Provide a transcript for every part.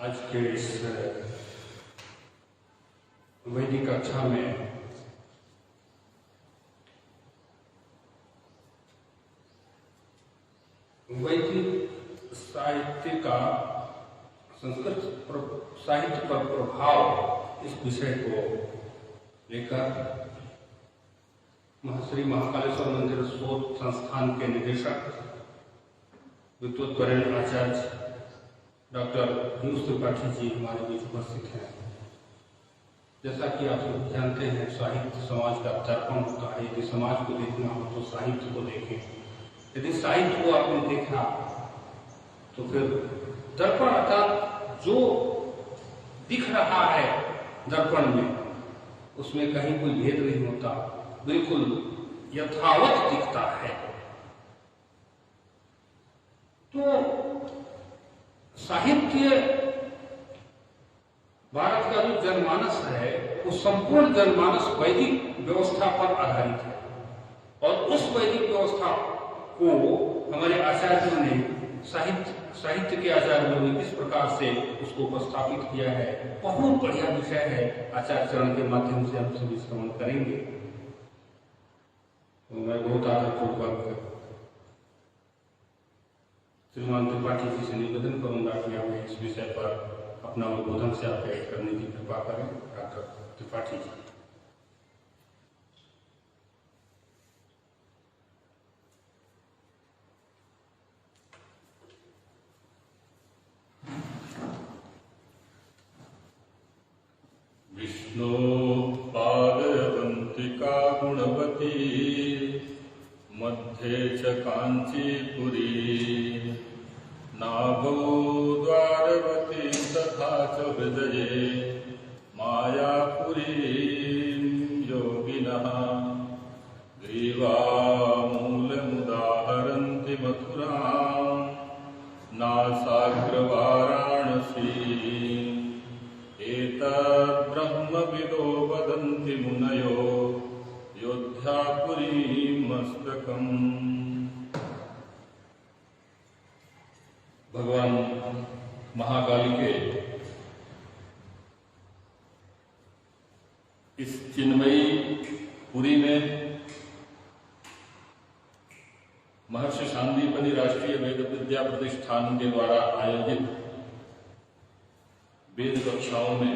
आज के इस वैदिक कक्षा में वैदिक साहित्य का संस्कृत साहित्य पर प्रभाव इस विषय को लेकर श्री महाकालेश्वर मंदिर शोध संस्थान के निदेशक विद्वत्वरेण्य आचार्य डॉक्टर पीयूष त्रिपाठी जी हमारे बीच उपस्थित हैं। जैसा कि आप लोग जानते हैं, साहित्य समाज का दर्पण होता है। यदि समाज को देखना हो तो साहित्य को देखें, यदि साहित्य को आपने देखा तो फिर दर्पण अर्थात जो दिख रहा है दर्पण में, उसमें कहीं कोई भेद नहीं होता, बिल्कुल यथावत दिखता है। तो साहित्य भारत का जो जनमानस है वो संपूर्ण जनमानस वैदिक व्यवस्था पर आधारित है, और उस वैदिक व्यवस्था को हमारे आचार्यों ने साहित्य के आचार्यों ने किस प्रकार से उसको उपस्थापित किया है, बहुत बढ़िया विषय है। आचार्य चरण के माध्यम से हम सभी श्रवण करेंगे। तो मैं बहुत आदरपूर्वक श्रीमान त्रिपाठी जी से निवेदन करूंगा कि हमें इस विषय पर अपना उद्बोधन से आप व्यक्त करने की कृपा करें। डॉक्टर त्रिपाठी जी। विष्णु पादवंतिका गुणवती मध्ये च कांचीपुरी नाभो द्वारवती तथा च हृदये मायापुरी योगिनः ग्रीवामूलमुदाहरन्ति मथुरां नासाग्र वाराणसी एतद्ब्रह्मविदो वदन्ति मुनयो योध्यापुरी मस्तकम्। भगवान महाकाली के इस चिन्मयी पुरी में महर्षि सांदीपनि राष्ट्रीय वेद विद्या प्रतिष्ठान के द्वारा आयोजित वेद कक्षाओं में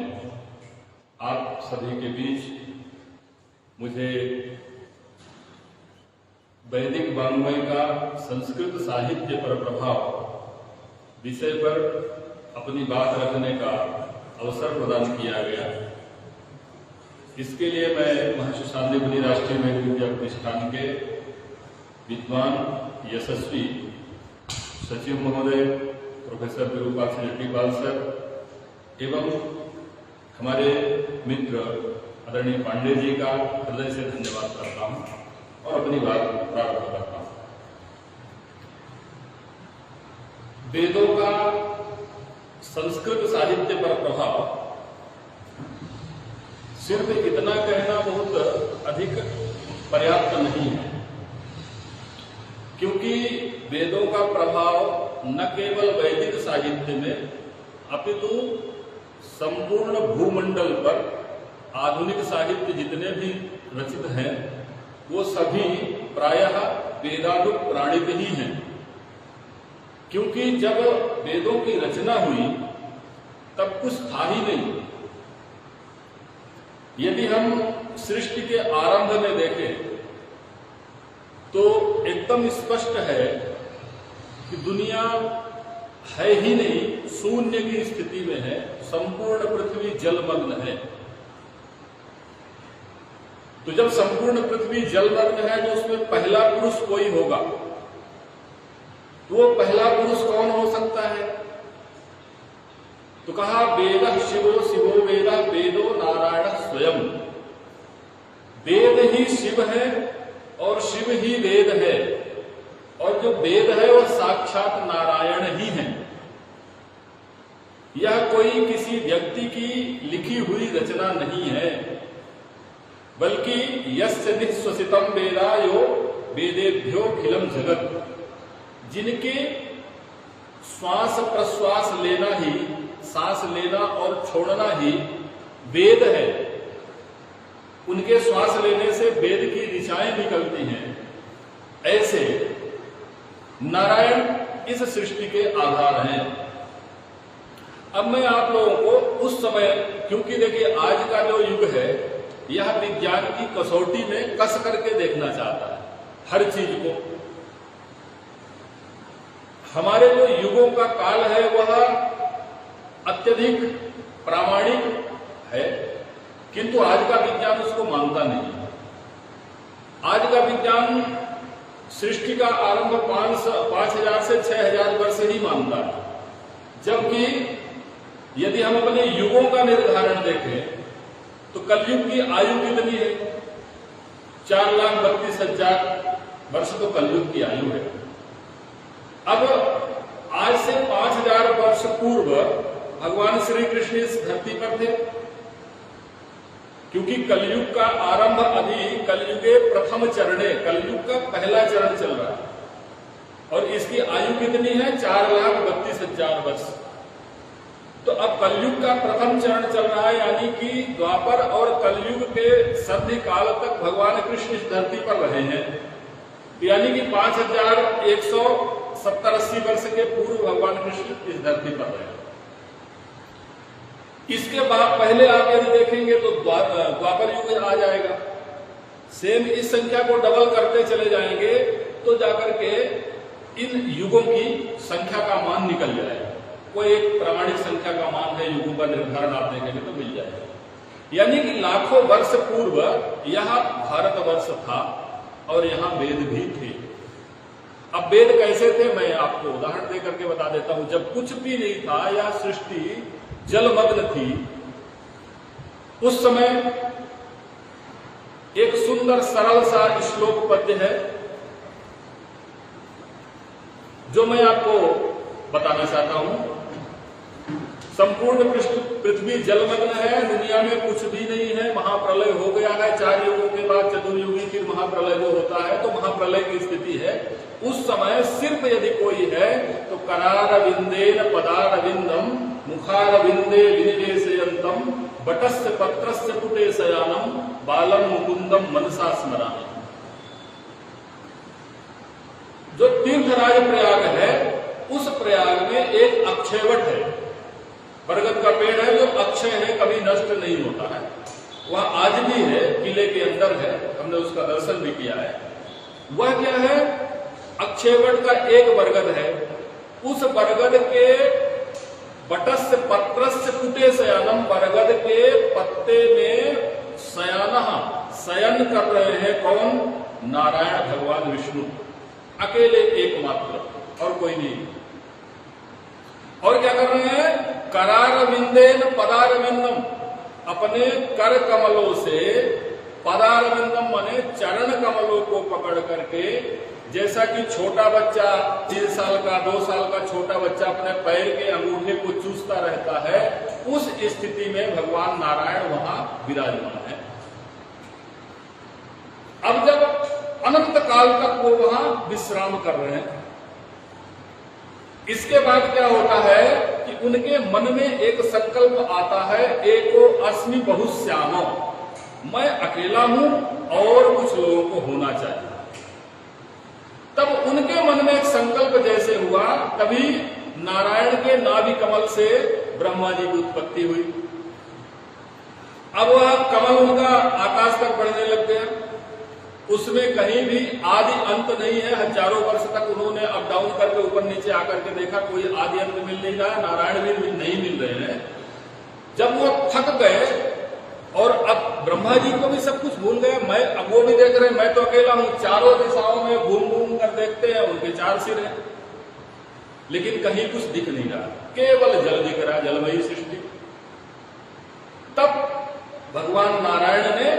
आप सभी के बीच मुझे वैदिक वाङ्मय का संस्कृत साहित्य पर प्रभाव विषय पर अपनी बात रखने का अवसर प्रदान किया गया। इसके लिए मैं महर्षि सांदीपनि राष्ट्रीय वेद विद्या प्रतिष्ठान के विद्वान यशस्वी सचिव महोदय प्रोफेसर विरूपाक्ष जट्टीपाल सर एवं हमारे मित्र आदरणीय पांडे जी का हृदय से धन्यवाद करता हूं और अपनी बात प्रारंभ करता हूं। वेदों का संस्कृत साहित्य पर प्रभाव सिर्फ इतना कहना बहुत अधिक पर्याप्त नहीं है, क्योंकि वेदों का प्रभाव न केवल वैदिक साहित्य में अपितु संपूर्ण भूमंडल पर आधुनिक साहित्य जितने भी रचित हैं वो सभी प्रायः वेदानुप्राणित ही हैं। क्योंकि जब वेदों की रचना हुई तब कुछ था ही नहीं। यदि हम सृष्टि के आरंभ में देखें तो एकदम स्पष्ट है कि दुनिया है ही नहीं, शून्य की स्थिति में है, संपूर्ण पृथ्वी जलमग्न है। तो जब संपूर्ण पृथ्वी जलमग्न है तो उसमें पहला पुरुष कोई होगा, तो वो पहला पुरुष कौन हो सकता है? तो कहा वेदः शिवो शिवो वेदः वेदो नारायण स्वयं। वेद ही शिव है और शिव ही वेद है, और जो वेद है वह साक्षात नारायण ही है। यह कोई किसी व्यक्ति की लिखी हुई रचना नहीं है, बल्कि यस्य निःश्वसितं वेदायो वेदेभ्योऽखिलं जगत्, जिनके श्वास प्रश्वास लेना ही सांस लेना और छोड़ना ही वेद है। उनके श्वास लेने से वेद की ऋचाएं निकलती हैं। ऐसे नारायण इस सृष्टि के आधार हैं। अब मैं आप लोगों को उस समय, क्योंकि देखिए आज का जो युग है यह विज्ञान की कसौटी में कस करके देखना चाहता है हर चीज को। हमारे जो युगों का काल है वह अत्यधिक प्रामाणिक है, किंतु आज का विज्ञान उसको मानता नहीं। आज का विज्ञान सृष्टि का आरंभ 5000 से 6000 वर्ष ही मानता है, जबकि यदि हम अपने युगों का निर्धारण देखें तो कलयुग की आयु कितनी है? 4,32,000 वर्ष तो कलयुग की आयु है। अब आज से 5000 वर्ष पूर्व भगवान श्री कृष्ण इस धरती पर थे, क्योंकि कलयुग का आरंभ अभी कलयुगे प्रथम चरणे, कलयुग का पहला चरण चल रहा है और इसकी आयु कितनी है? 4,32,000 वर्ष। तो अब कलयुग का प्रथम चरण चल रहा है, यानी कि द्वापर और कलयुग के सन्धि काल तक भगवान कृष्ण इस धरती पर रहे हैं, यानी कि 5170-80 वर्ष के पूर्व भगवान कृष्ण इस धरती पर रहे। इसके बाद पहले आप यदि देखेंगे तो द्वापर युग आ जाएगा, सेम इस संख्या को डबल करते चले जाएंगे तो जाकर के इन युगों की संख्या का मान निकल जाएगा। कोई एक प्रामाणिक संख्या का मान है, युगों का निर्धारण आप देखेंगे तो मिल जाएगा। यानी कि लाखों वर्ष पूर्व यहाँ भारतवर्ष था और यहाँ वेद भी थे। अब वेद कैसे थे मैं आपको उदाहरण दे करके बता देता हूं। जब कुछ भी नहीं था, यह सृष्टि जलमग्न थी, उस समय एक सुंदर सरल सा श्लोक पद्य है जो मैं आपको बताना चाहता हूं। संपूर्ण पृथ्वी जलमग्न है, दुनिया में कुछ भी नहीं है, महाप्रलय हो गया है। 4 युगों के बाद चतुर्युगी फिर महाप्रलय जो होता है तो महाप्रलय की स्थिति है। उस समय सिर्फ यदि कोई है तो करारविंदेन पदारविंदम मुखारविंदे विनिवेशयन्तम बटस्य पत्रस्य पुटे शयानम बालम मुकुंदम मनसा स्मरामि। जो तीर्थराज प्रयाग है उस प्रयाग में एक अक्षयवट है, बरगद का पेड़ है जो अक्षय है, कभी नष्ट नहीं होता है। वह आज भी है, किले के अंदर है, हमने उसका दर्शन भी किया है। वह क्या है? अक्षयवट का एक बरगद है। उस बरगद के बटस्य पत्रस्य पुटे शयानम, बरगद के पत्ते में शयन कर रहे हैं कौन? नारायण भगवान विष्णु, अकेले एकमात्र, और कोई नहीं। और क्या कर रहे हैं? करारविंदेन पदारविंदम, अपने कर कमलों से, पदारविंदम माने चरण कमलों को पकड़ करके, जैसा कि छोटा बच्चा 3 साल का 2 साल का छोटा बच्चा अपने पैर के अंगूठे को चूसता रहता है, उस स्थिति में भगवान नारायण वहां विराजमान है। अब जब अनंत काल तक वो वहां विश्राम कर रहे हैं, इसके बाद क्या होता है कि उनके मन में एक संकल्प आता है, एको अस्मि बहुश्यामो, मैं अकेला हूं और कुछ लोगों को होना चाहिए। तब उनके मन में एक संकल्प जैसे हुआ, तभी नारायण के नाभि कमल से ब्रह्मा जी की उत्पत्ति हुई। अब वह कमल उनका आकाश तक बढ़ने लग गया, उसमें कहीं भी आदि अंत नहीं है। हजारों वर्ष तक उन्होंने अप डाउन करके ऊपर नीचे आकर के देखा, कोई आदि अंत मिल नहीं रहा, नारायण भी नहीं मिल रहे हैं। जब वो थक गए और अब ब्रह्मा जी को भी सब कुछ भूल गए, मैं अब वो भी देख रहे हैं मैं तो अकेला हूं, चारों दिशाओं में घूम घूम कर देखते हैं, उनके 4 सिर हैं, लेकिन कहीं कुछ दिख नहीं रहा, केवल जल दिख रहा, जलमयी सृष्टि। तब भगवान नारायण ने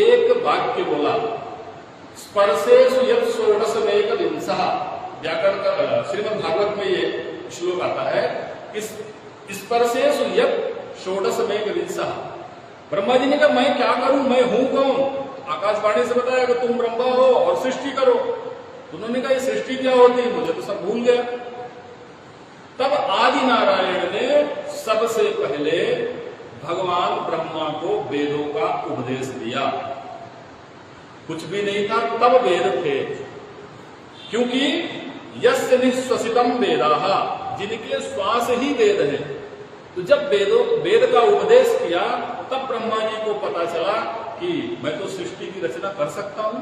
एक वाक्य बोला, स्पर्शेषु यत् षोडशमेक विंशः। व्याकरण का श्रीमद् भागवत में ये श्लोक आता है, इस स्पर्शेषु यत् षोडशमेक विंशः। ब्रह्मा जी ने कहा मैं क्या करूं, मैं हूं कौन? आकाशवाणी से बताया कि तुम ब्रह्मा हो और सृष्टि करो। उन्होंने कहा ये सृष्टि क्या होती है, मुझे तो सब भूल गया। तब आदि नारायण ने सब सबसे पहले भगवान ब्रह्मा को वेदों का उपदेश दिया। कुछ भी नहीं था तब वेद थे, क्योंकि यस्य निःश्वसितम वेदाः, जिनके श्वास ही वेद है। तो जब वेद का उपदेश किया तब ब्रह्मा जी को पता चला कि मैं तो सृष्टि की रचना कर सकता हूं,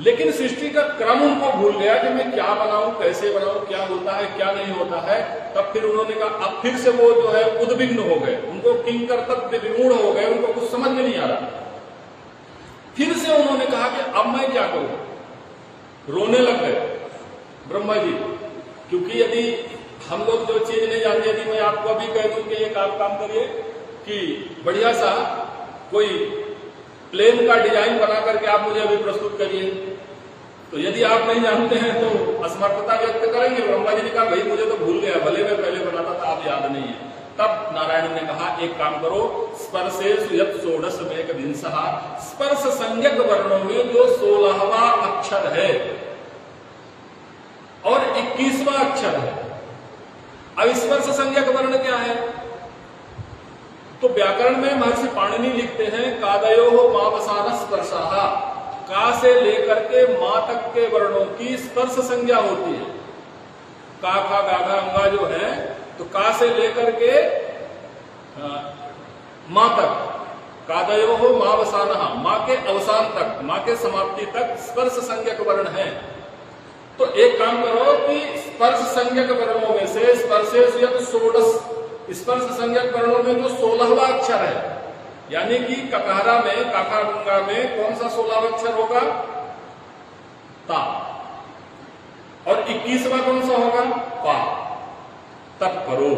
लेकिन सृष्टि का क्रम उनको भूल गया कि मैं क्या बनाऊं, कैसे बनाऊं, क्या होता है क्या नहीं होता है। तब फिर उन्होंने कहा, अब फिर से वो जो है उद्विग्न हो गए, उनको किंकर्तव्य विमूढ़ हो गए, उनको कुछ समझ में नहीं आ रहा। फिर से उन्होंने कहा कि अब मैं क्या करूं। रोने लग गए ब्रह्मा जी, क्योंकि यदि हम लोग जो चीज नहीं जानते, यदि मैं आपको अभी कह दूं कि एक आप काम करिए कि बढ़िया सा कोई प्लेन का डिजाइन बना करके आप मुझे अभी प्रस्तुत करिए, तो यदि आप नहीं जानते हैं तो असमर्थता व्यक्त करेंगे। ब्रह्मा जी ने कहा, भाई मुझे तो भूल गया, भले मैं पहले बनाता था, आप याद नहीं है। तब नारायण ने कहा, एक काम करो, स्पर्शेषु यत् षोडश मेक विंसः, स्पर्श संज्ञक वर्णों में जो 16वां अक्षर है और 21वां अक्षर है। अब स्पर्श संज्ञक वर्ण क्या है? तो व्याकरण में महर्षि पाणिनि लिखते हैं, कादयोः मावसानः स्पर्शाः, का से लेकर के मां तक के वर्णों की स्पर्श संज्ञा होती है। का खा गाघा अंगा जो है, तो का से लेकर के मां तक, कादयोः मावसानः, मां के अवसान तक, मां के समाप्ति तक स्पर्श संज्ञक वर्ण है। तो एक काम करो कि स्पर्श संज्ञक वर्णों में से स्पर्शेषु यत् षोडश, स्पर्श संज्ञक वर्णों में जो 16वां अक्षर है, यानी कि ककहरा में, काकागंगा में कौन सा 16वां अक्षर होगा? ता। और 21वां कौन सा होगा? पा। तप करो।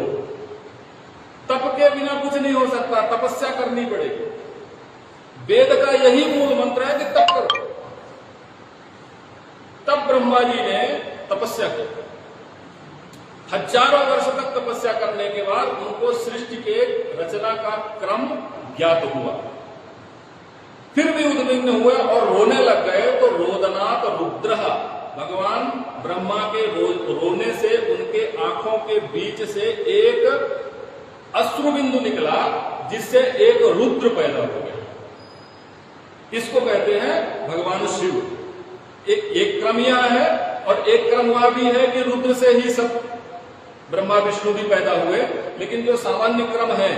तप के बिना कुछ नहीं हो सकता, तपस्या करनी पड़ेगी। वेद का यही मूल मंत्र है कि तप करो। तब ब्रह्मा जी ने तपस्या की। हजारों वर्ष तक तपस्या करने के बाद उनको सृष्टि के रचना का क्रम ज्ञात हुआ। फिर भी उद्विग्न हुए और रोने लग गए। तो रोदनात् रुद्रः, भगवान ब्रह्मा के रोने से उनके आंखों के बीच से एक अश्रुबिंदु निकला, जिससे एक रुद्र पैदा हो गया। इसको कहते हैं भगवान शिव। एक क्रम यह है और एक क्रम वह भी है कि रुद्र से ही सब ब्रह्मा विष्णु भी पैदा हुए। लेकिन जो सामान्य क्रम है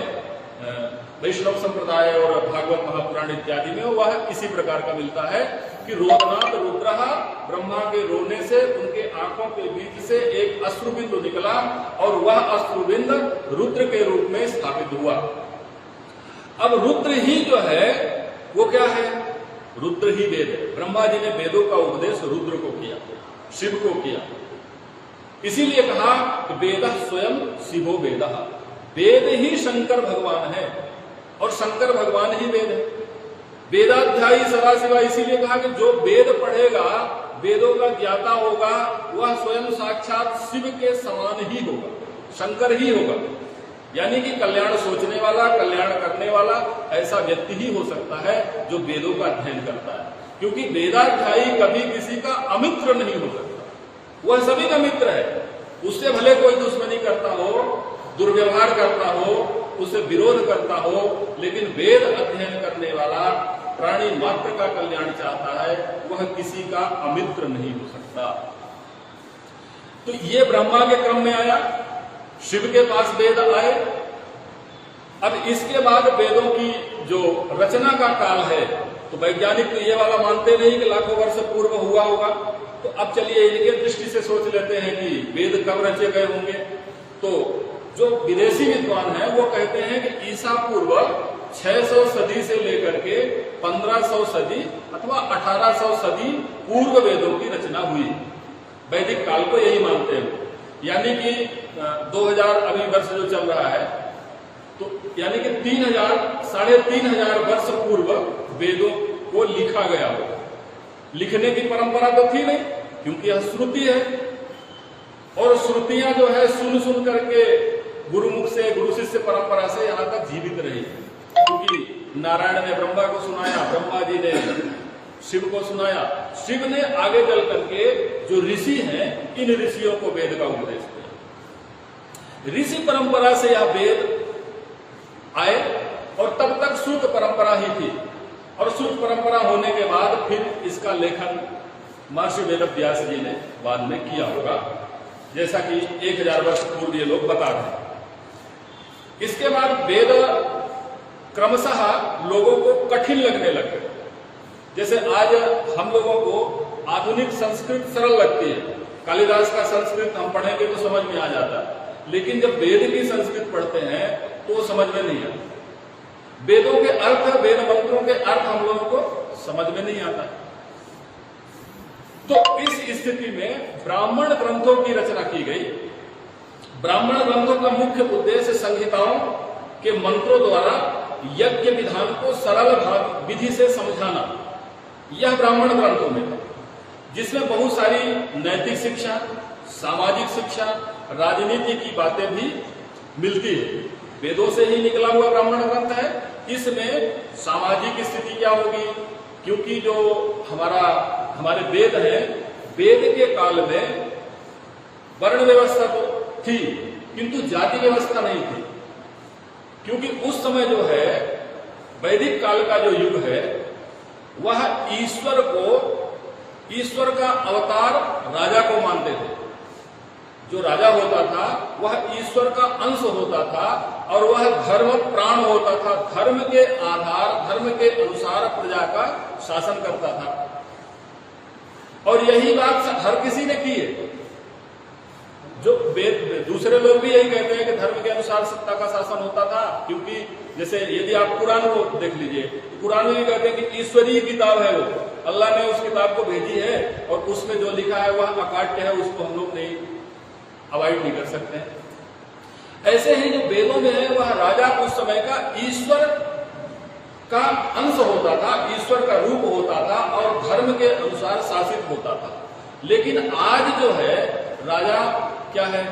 वैष्णव संप्रदाय और भागवत महापुराण इत्यादि में, वह इसी प्रकार का मिलता है कि रोदनात् रुद्रः, ब्रह्मा के रोने से उनके आंखों के बीच से एक अश्रुबिंदु निकला और वह अश्रुबिंद रुद्र के रूप में स्थापित हुआ। अब रुद्र ही जो है वो क्या है? रुद्र ही वेद है। ब्रह्मा जी ने वेदों का उपदेश रुद्र को किया, शिव को किया। इसीलिए कहा कि वेदः स्वयं शिवो वेदः, वेद ही शंकर भगवान है और शंकर भगवान ही वेद है। वेदाध्यायी सदाशिवा, इसीलिए कहा कि जो वेद पढ़ेगा, वेदों का ज्ञाता होगा, वह स्वयं साक्षात शिव के समान ही होगा, शंकर ही होगा। यानी कि कल्याण सोचने वाला, कल्याण करने वाला ऐसा व्यक्ति ही हो सकता है जो वेदों का अध्ययन करता है। क्योंकि वेदाध्यायी कभी किसी का अमित्र नहीं हो सकता, वह सभी का मित्र है। उससे भले कोई दुश्मनी करता हो, दुर्व्यवहार करता हो, उसे विरोध करता हो, लेकिन वेद अध्ययन करने वाला, प्राणी मात्र का कल्याण चाहता है, वह किसी का अमित्र नहीं हो सकता। तो ये ब्रह्मा के क्रम में आया, शिव के पास वेद आए। अब इसके बाद वेदों की जो रचना का काल है, तो वैज्ञानिक तो ये वाला मानते नहीं कि लाखों वर्ष पूर्व हुआ होगा। तो अब चलिए इनके दृष्टि से सोच लेते हैं कि वेद कब रचे गए होंगे। तो जो विदेशी विद्वान हैं वो कहते हैं कि ईसा पूर्व 600 सदी से लेकर के 1500 सदी अथवा 1800 सदी पूर्व वेदों की रचना हुई। वैदिक काल को यही मानते हैं। यानी कि 2000 अभी वर्ष जो चल रहा है, तो यानी कि 3,000-3,500 वर्ष पूर्व वेदों को लिखा गया होगा। लिखने की परंपरा तो थी नहीं, क्योंकि यह श्रुति है और श्रुतियां जो है सुन सुन करके गुरुमुख से, गुरु शिष्य परंपरा से यहां तक जीवित रही। क्योंकि नारायण ने ब्रह्मा को सुनाया, ब्रह्मा जी ने शिव को सुनाया, शिव ने आगे चल करके जो ऋषि हैं इन ऋषियों को वेद का उपदेश दिया। ऋषि परंपरा से यह वेद आए और तब तक श्रुत परंपरा ही थी। और श्रुत परंपरा होने के बाद फिर इसका लेखन महर्षि वेद व्यास जी ने बाद में किया होगा, जैसा कि 1000 वर्ष पूर्व ये लोग बता रहे हैं। इसके बाद वेद क्रमशः लोगों को कठिन लगने लगे। जैसे आज हम लोगों को आधुनिक संस्कृत सरल लगती है, कालिदास का संस्कृत हम पढ़ेंगे तो समझ में आ जाता है, लेकिन जब वेद की संस्कृत पढ़ते हैं तो समझ में नहीं आता। वेदों के अर्थ, वेद मंत्रों के अर्थ हम लोगों को समझ में नहीं आता। तो इस स्थिति में ब्राह्मण ग्रंथों की रचना की गई। ब्राह्मण ग्रंथों का मुख्य उद्देश्य संहिताओं के मंत्रों द्वारा यज्ञ विधान को सरल विधि से समझाना, यह ब्राह्मण ग्रंथों में था, जिसमें बहुत सारी नैतिक शिक्षा, सामाजिक शिक्षा, राजनीति की बातें भी मिलती है। वेदों से ही निकला हुआ ब्राह्मण ग्रंथ है। इसमें सामाजिक स्थिति क्या होगी, क्योंकि जो हमारे वेद हैं, वेद के काल में वर्ण व्यवस्था तो थी किंतु जाति व्यवस्था नहीं थी, क्योंकि उस समय जो है वैदिक काल का जो युग है वह ईश्वर का अवतार राजा को मानते थे। जो राजा होता था वह ईश्वर का अंश होता था और वह धर्म प्राण होता था। धर्म के आधार, धर्म के अनुसार प्रजा का शासन करता था। और यही बात हर किसी ने की है। जो दूसरे लोग भी यही कहते हैं कि धर्म के अनुसार सत्ता का शासन होता था, क्योंकि जैसे यदि आप कुरान को देख लीजिए, कुरान में भी कहते हैं कि ईश्वरीय किताब है, वो अल्लाह ने उस किताब को भेजी है और उसमें जो लिखा है वह अकाट्य है, उसको हम लोग नहीं अवॉइड नहीं कर सकते। ऐसे ही जो वेदों में है वह राजा उस समय का ईश्वर का अंश होता था, ईश्वर का रूप होता था और धर्म के अनुसार शासित होता था। लेकिन आज जो है राजा क्या है,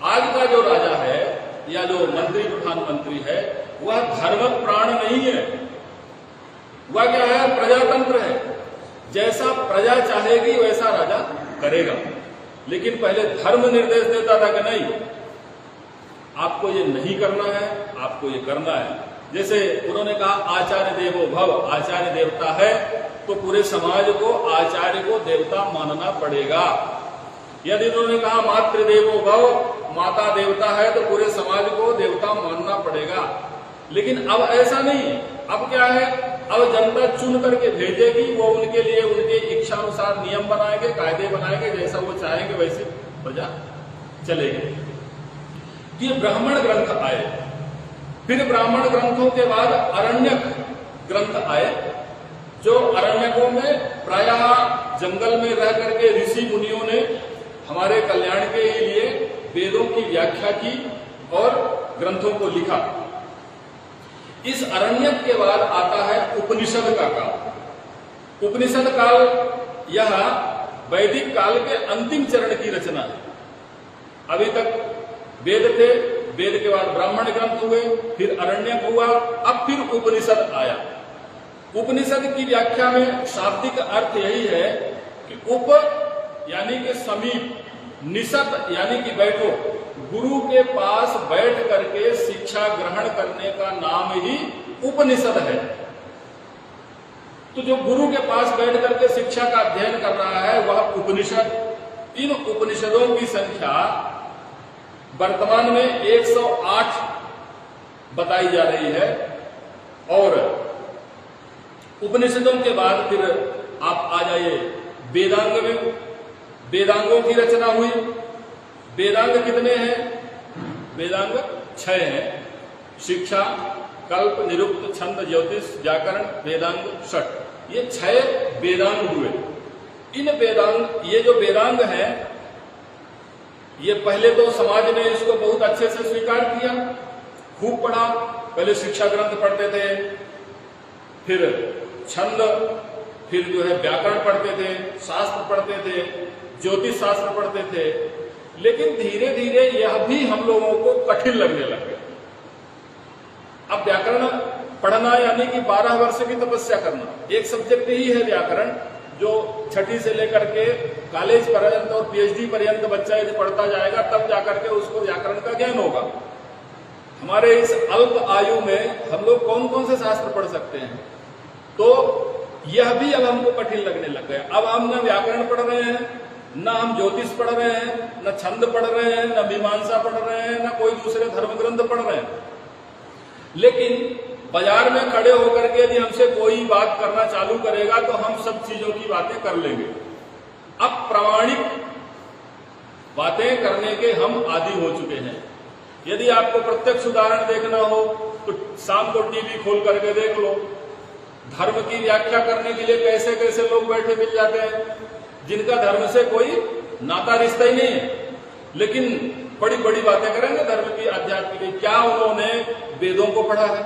आज का जो राजा है या जो मंत्री प्रधानमंत्री है वह धर्म प्राण नहीं है, वह क्या है, प्रजातंत्र है। जैसा प्रजा चाहेगी वैसा राजा करेगा। लेकिन पहले धर्म निर्देश देता था कि नहीं, आपको ये नहीं करना है, आपको ये करना है। जैसे उन्होंने कहा आचार्य देवो भव, आचार्य देवता है तो पूरे समाज को आचार्य को देवता मानना पड़ेगा। यदि उन्होंने कहा मातृ देवो भव, माता देवता है तो पूरे समाज को देवता मानना पड़ेगा। लेकिन अब ऐसा नहीं, अब क्या है, अब जनता चुन करके भेजेगी, वो उनके लिए उनके इच्छा अनुसार नियम बनाएंगे, कायदे बनाएंगे, जैसा वो चाहेंगे वैसे प्रजा चलेगी। ये ब्राह्मण ग्रंथ आए। फिर ब्राह्मण ग्रंथों के बाद अरण्यक ग्रंथ आए, जो अरण्यकों में प्रायः जंगल में रह करके ऋषि मुनियों ने हमारे कल्याण के लिए वेदों की व्याख्या की और ग्रंथों को लिखा। इस अरण्यक के बाद आता है उपनिषद का काल। उपनिषद काल यह वैदिक काल के अंतिम चरण की रचना है। अभी तक वेद थे, वेद के बाद ब्राह्मण ग्रंथ हुए, फिर अरण्यक हुआ, अब फिर उपनिषद आया। उपनिषद की व्याख्या में शाब्दिक अर्थ यही है कि उप यानी कि समीप, निषद यानी कि बैठो, गुरु के पास बैठ करके शिक्षा ग्रहण करने का नाम ही उपनिषद है। तो जो गुरु के पास बैठ करके शिक्षा का अध्ययन कर रहा है वह उपनिषद। इन उपनिषदों की संख्या वर्तमान में 108 बताई जा रही है। और उपनिषदों के बाद फिर आप आ जाइए वेदांग में। वेदांगों की रचना हुई। वेदांग कितने हैं? वेदांग 6 हैं। शिक्षा, कल्प, निरुक्त, छंद, ज्योतिष, व्याकरण, वेदांग, षट, ये 6 वेदांग हुए। इन वेदांग, ये जो वेदांग है, ये पहले तो समाज ने इसको बहुत अच्छे से स्वीकार किया, खूब पढ़ा। पहले शिक्षा ग्रंथ पढ़ते थे, फिर छंद, फिर जो है व्याकरण पढ़ते थे, शास्त्र पढ़ते थे, ज्योतिष शास्त्र पढ़ते थे। लेकिन धीरे धीरे यह भी हम लोगों को कठिन लगने लग गया। अब व्याकरण पढ़ना यानी कि 12 वर्ष की तपस्या करना। एक सब्जेक्ट ही है व्याकरण, जो छठी से लेकर के कॉलेज पर्यंत और पीएचडी पर्यंत बच्चा यदि पढ़ता जाएगा तब जाकर के उसको व्याकरण का ज्ञान होगा। हमारे इस अल्प आयु में हम लोग कौन कौन से शास्त्र पढ़ सकते हैं? तो यह भी अब हमको कठिन लगने लग गया। अब हम न व्याकरण पढ़ रहे हैं, न हम ज्योतिष पढ़ रहे हैं, न छंद पढ़ रहे हैं, न मीमांसा पढ़ रहे हैं, न कोई दूसरे धर्म ग्रंथ पढ़ रहे हैं। लेकिन बाजार में खड़े होकर के यदि हमसे कोई बात करना चालू करेगा तो हम सब चीजों की बातें कर लेंगे। अब प्रामाणिक बातें करने के हम आदी हो चुके हैं। यदि आपको प्रत्यक्ष उदाहरण देखना हो तो शाम को टीवी खोल करके देख लो। धर्म की व्याख्या करने के लिए कैसे कैसे लोग बैठे मिल जाते हैं जिनका धर्म से कोई नाता रिश्ता ही नहीं है, लेकिन बड़ी बड़ी बातें करेंगे धर्म की, अध्यात्म की। क्या उन्होंने वेदों को पढ़ा है?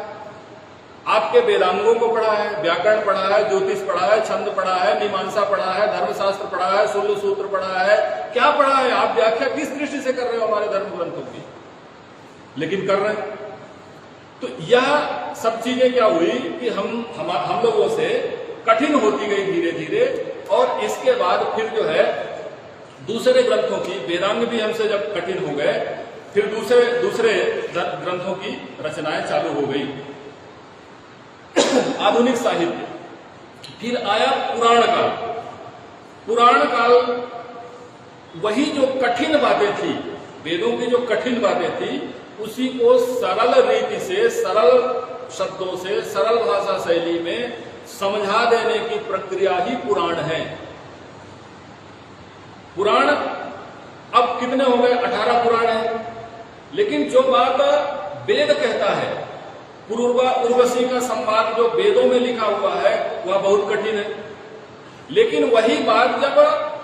आपके वेदांगों को पढ़ा है, व्याकरण पढ़ा है, ज्योतिष पढ़ा है, छंद पढ़ा है, मीमांसा पढ़ा है, धर्मशास्त्र पढ़ा है, 16 सूत्र पढ़ा है? क्या पढ़ा है? आप व्याख्या किस दृष्टि से कर रहे हो हमारे धर्म ग्रंथों की? लेकिन कर रहे हैं। तो यह सब चीजें क्या हुई कि हम लोगों से कठिन होती गई धीरे धीरे, और इसके बाद फिर जो है दूसरे ग्रंथों की, वेदांग भी हमसे जब कठिन हो गए, फिर दूसरे ग्रंथों की रचनाएं चालू हो गई। आधुनिक साहित्य, फिर आया पुराण काल। पुराण काल वही जो कठिन बातें थी, वेदों की जो कठिन बातें थी, उसी को सरल रीति से, सरल शब्दों से, सरल भाषा शैली में समझा देने की प्रक्रिया ही पुराण है। पुराण अब कितने हो गए? 18 पुराण है। लेकिन जो बात वेद कहता है, पूर्वा उर्वशी का संवाद जो वेदों में लिखा हुआ है, वह बहुत कठिन है। लेकिन वही बात जब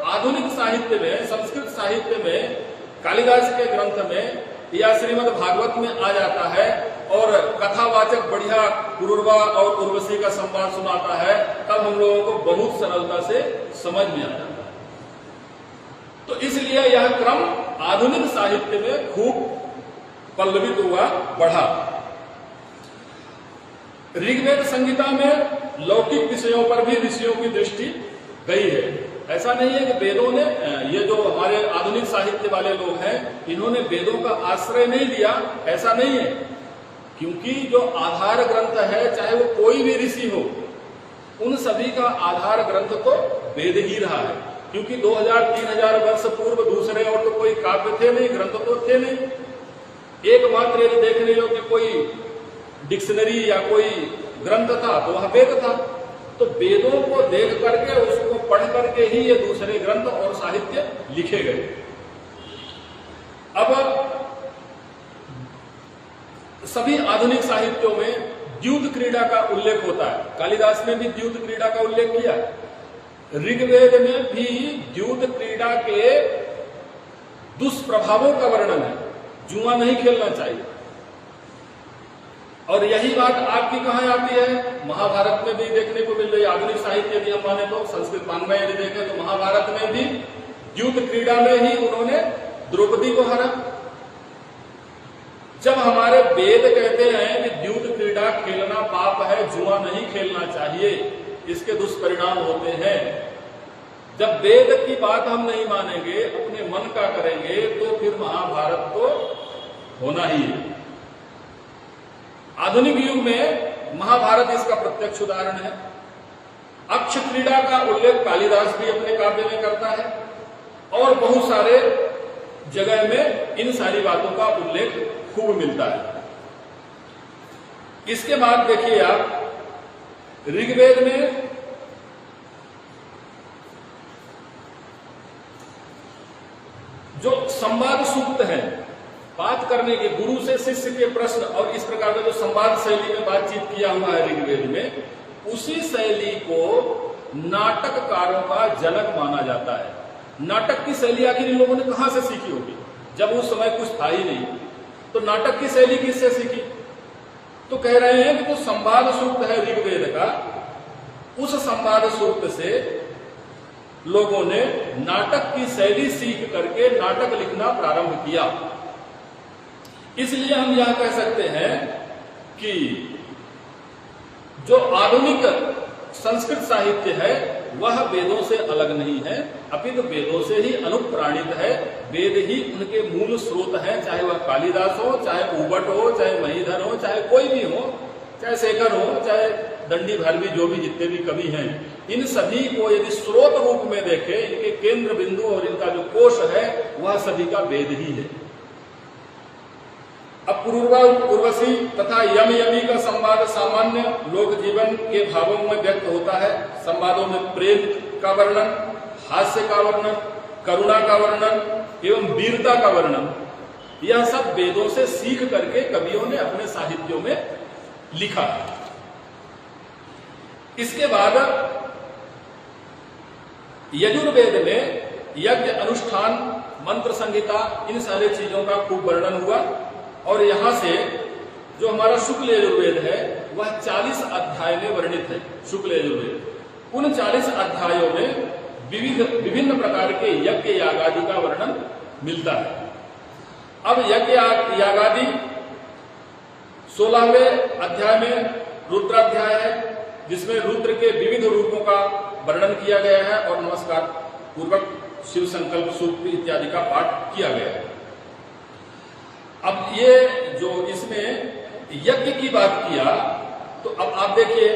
आधुनिक साहित्य में, संस्कृत साहित्य में, कालिदास के ग्रंथ में या श्रीमद् भागवत में आ जाता है और कथावाचक बढ़िया पूर्वा और उर्वशी का संवाद सुनाता है, तब हम लोगों को बहुत सरलता से समझ में आ जाता है। तो इसलिए यह क्रम आधुनिक साहित्य में खूब पल्लवित हुआ, बढ़ा। ऋग्वेद संहिता में लौकिक विषयों पर भी ऋषियों की दृष्टि गई है। ऐसा नहीं है कि वेदों ने, ये जो हमारे आधुनिक साहित्य वाले लोग हैं, इन्होंने वेदों का आश्रय नहीं लिया, ऐसा नहीं है। क्योंकि जो आधार ग्रंथ है, चाहे वो कोई भी ऋषि हो, उन सभी का आधार ग्रंथ तो वेद ही रहा है। क्योंकि 2000-3000 वर्ष पूर्व दूसरे और तो कोई काव्य थे नहीं, ग्रंथ तो थे नहीं। एकमात्र यदि देखने योग्य कोई डिक्शनरी या कोई ग्रंथ था तो वह वेद था। तो वेदों को देख करके, उसको पढ़ करके ही ये दूसरे ग्रंथ और साहित्य लिखे गए। अब सभी आधुनिक साहित्यों में द्यूत क्रीड़ा का उल्लेख होता है। कालिदास ने भी द्यूत क्रीड़ा का उल्लेख किया। ऋग्वेद में भी द्यूत क्रीड़ा के दुष्प्रभावों का वर्णन है। जुआ नहीं खेलना चाहिए। और यही बात आपकी कहां आती है? महाभारत में भी देखने को मिल रही है। आधुनिक साहित्य यदि हम माने तो, संस्कृत वाङ्मय यदि देखें तो महाभारत में भी द्यूत क्रीड़ा में ही उन्होंने द्रौपदी को हरा। जब हमारे वेद कहते हैं कि द्यूत क्रीड़ा खेलना पाप है, जुआ नहीं खेलना चाहिए, इसके दुष्परिणाम होते हैं, जब वेद की बात हम नहीं मानेंगे, अपने मन का करेंगे, तो फिर महाभारत तो होना ही है। आधुनिक युग में महाभारत इसका प्रत्यक्ष उदाहरण है। अक्ष क्रीड़ा का उल्लेख कालिदास भी अपने काव्य में करता है, और बहुत सारे जगह में इन सारी बातों का उल्लेख खूब मिलता है। इसके बाद देखिए आप, ऋग्वेद में जो संवाद सूक्त है, बात करने के, गुरु से शिष्य के प्रश्न और इस प्रकार का जो संवाद शैली में बातचीत किया हुआ है ऋग्वेद में, उसी शैली को नाटककारों का जनक माना जाता है। नाटक की शैली आखिर इन लोगों ने कहां से सीखी होगी, जब उस समय कुछ था ही नहीं। तो नाटक की शैली किससे सीखी? तो कह रहे हैं कि जो संवाद सूक्त है ऋग्वेद का, उस संवाद सूक्त से लोगों ने नाटक की शैली सीख करके नाटक लिखना प्रारंभ किया। इसलिए हम यह कह सकते हैं कि जो आधुनिक संस्कृत साहित्य है, वह वेदों से अलग नहीं है, अपितु वेदों से ही अनुप्राणित है। वेद ही उनके मूल स्रोत है, चाहे वह कालिदास हो, चाहे उबट हो, चाहे महीधर हो, चाहे कोई भी हो, चाहे शेखर हो, चाहे दंडी भारवी, जो भी जितने भी कवि हैं, इन सभी को यदि स्रोत रूप में देखें, इनके केंद्र बिंदु और इनका जो कोश है वह सभी का वेद ही है। अब पूर्वा उर्वशी तथा यम यमी का संवाद सामान्य लोक जीवन के भावों में व्यक्त होता है। संवादों में प्रेम का वर्णन, हास्य का वर्णन, करुणा का वर्णन एवं वीरता का वर्णन, यह सब वेदों से सीख करके कवियों ने अपने साहित्यों में लिखा है। इसके बाद यजुर्वेद में यज्ञ अनुष्ठान, मंत्र संहिता, इन सारे चीजों का खूब वर्णन हुआ। और यहां से जो हमारा शुक्ल यजुर्वेद है वह 40 अध्याय में वर्णित है। शुक्ल यजुर्वेद उन 40 अध्यायों में विभिन्न प्रकार के यज्ञ यागादि का वर्णन मिलता है। अब यज्ञ यागादि 16वें अध्याय में रुद्राध्याय है, जिसमें रुद्र के विविध रूपों का वर्णन किया गया है और नमस्कार पूर्वक शिव संकल्प सूक्त इत्यादि का पाठ किया गया है। अब ये जो इसमें यज्ञ की बात किया, तो अब आप देखिए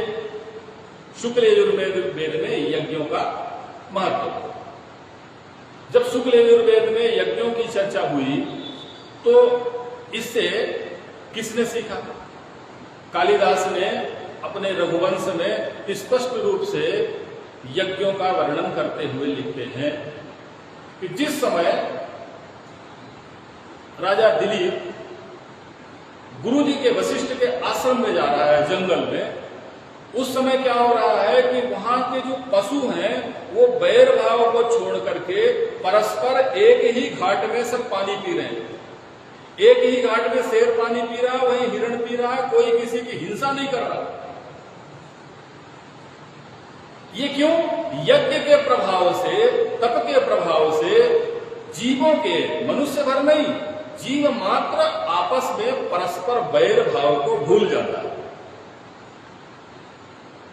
शुक्ल यजुर्वेद में यज्ञों का महत्व। जब शुक्ल यजुर्वेद में यज्ञों की चर्चा हुई तो इससे किसने सीखा? कालिदास ने अपने रघुवंश में स्पष्ट रूप से यज्ञों का वर्णन करते हुए लिखते हैं कि जिस समय राजा दिलीप गुरुजी के वशिष्ठ के आश्रम में जा रहा है जंगल में, उस समय क्या हो रहा है कि वहां के जो पशु हैं वो बैर भाव को छोड़ करके परस्पर एक ही घाट में सब पानी पी रहे हैं। एक ही घाट में शेर पानी पी रहा, वहीं हिरण पी रहा, कोई किसी की हिंसा नहीं कर रहा। ये क्यों? यज्ञ के प्रभाव से, तप के प्रभाव से जीवों के, मनुष्य भर नहीं, जीव मात्र आपस में परस्पर बैर भाव को भूल जाता है।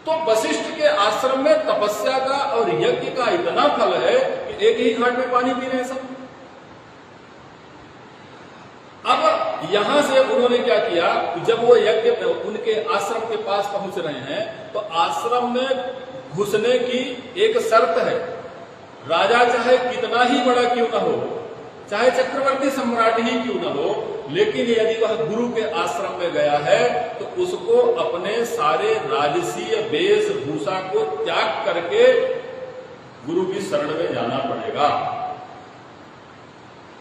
तो वशिष्ठ के आश्रम में तपस्या का और यज्ञ का इतना फल है कि एक ही घाट में पानी पी रहे हैं सब। अब यहां से उन्होंने क्या किया, जब वो यज्ञ उनके आश्रम के पास पहुंच रहे हैं तो आश्रम में घुसने की एक शर्त है। राजा चाहे कितना ही बड़ा क्यों न हो, चाहे चक्रवर्ती सम्राट ही क्यों न हो, लेकिन यदि वह गुरु के आश्रम में गया है तो उसको अपने सारे राजसीय वेशभूषा को त्याग करके गुरु की शरण में जाना पड़ेगा।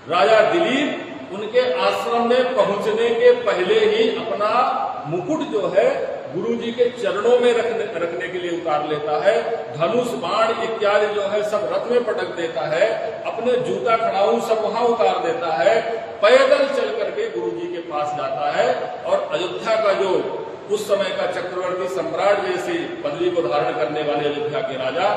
राजा दिलीप उनके आश्रम में पहुंचने के पहले ही अपना मुकुट जो है गुरुजी के चरणों में रखने के लिए उतार लेता है। धनुष, बाण इत्यादि जो है सब रथ में पटक देता है, अपने जूता खड़ाऊ सब वहां उतार देता है, पैदल चल करके गुरुजी के पास जाता है और अयोध्या का जो उस समय का चक्रवर्ती सम्राट जैसी पदवी को धारण करने वाले अयोध्या के राजा,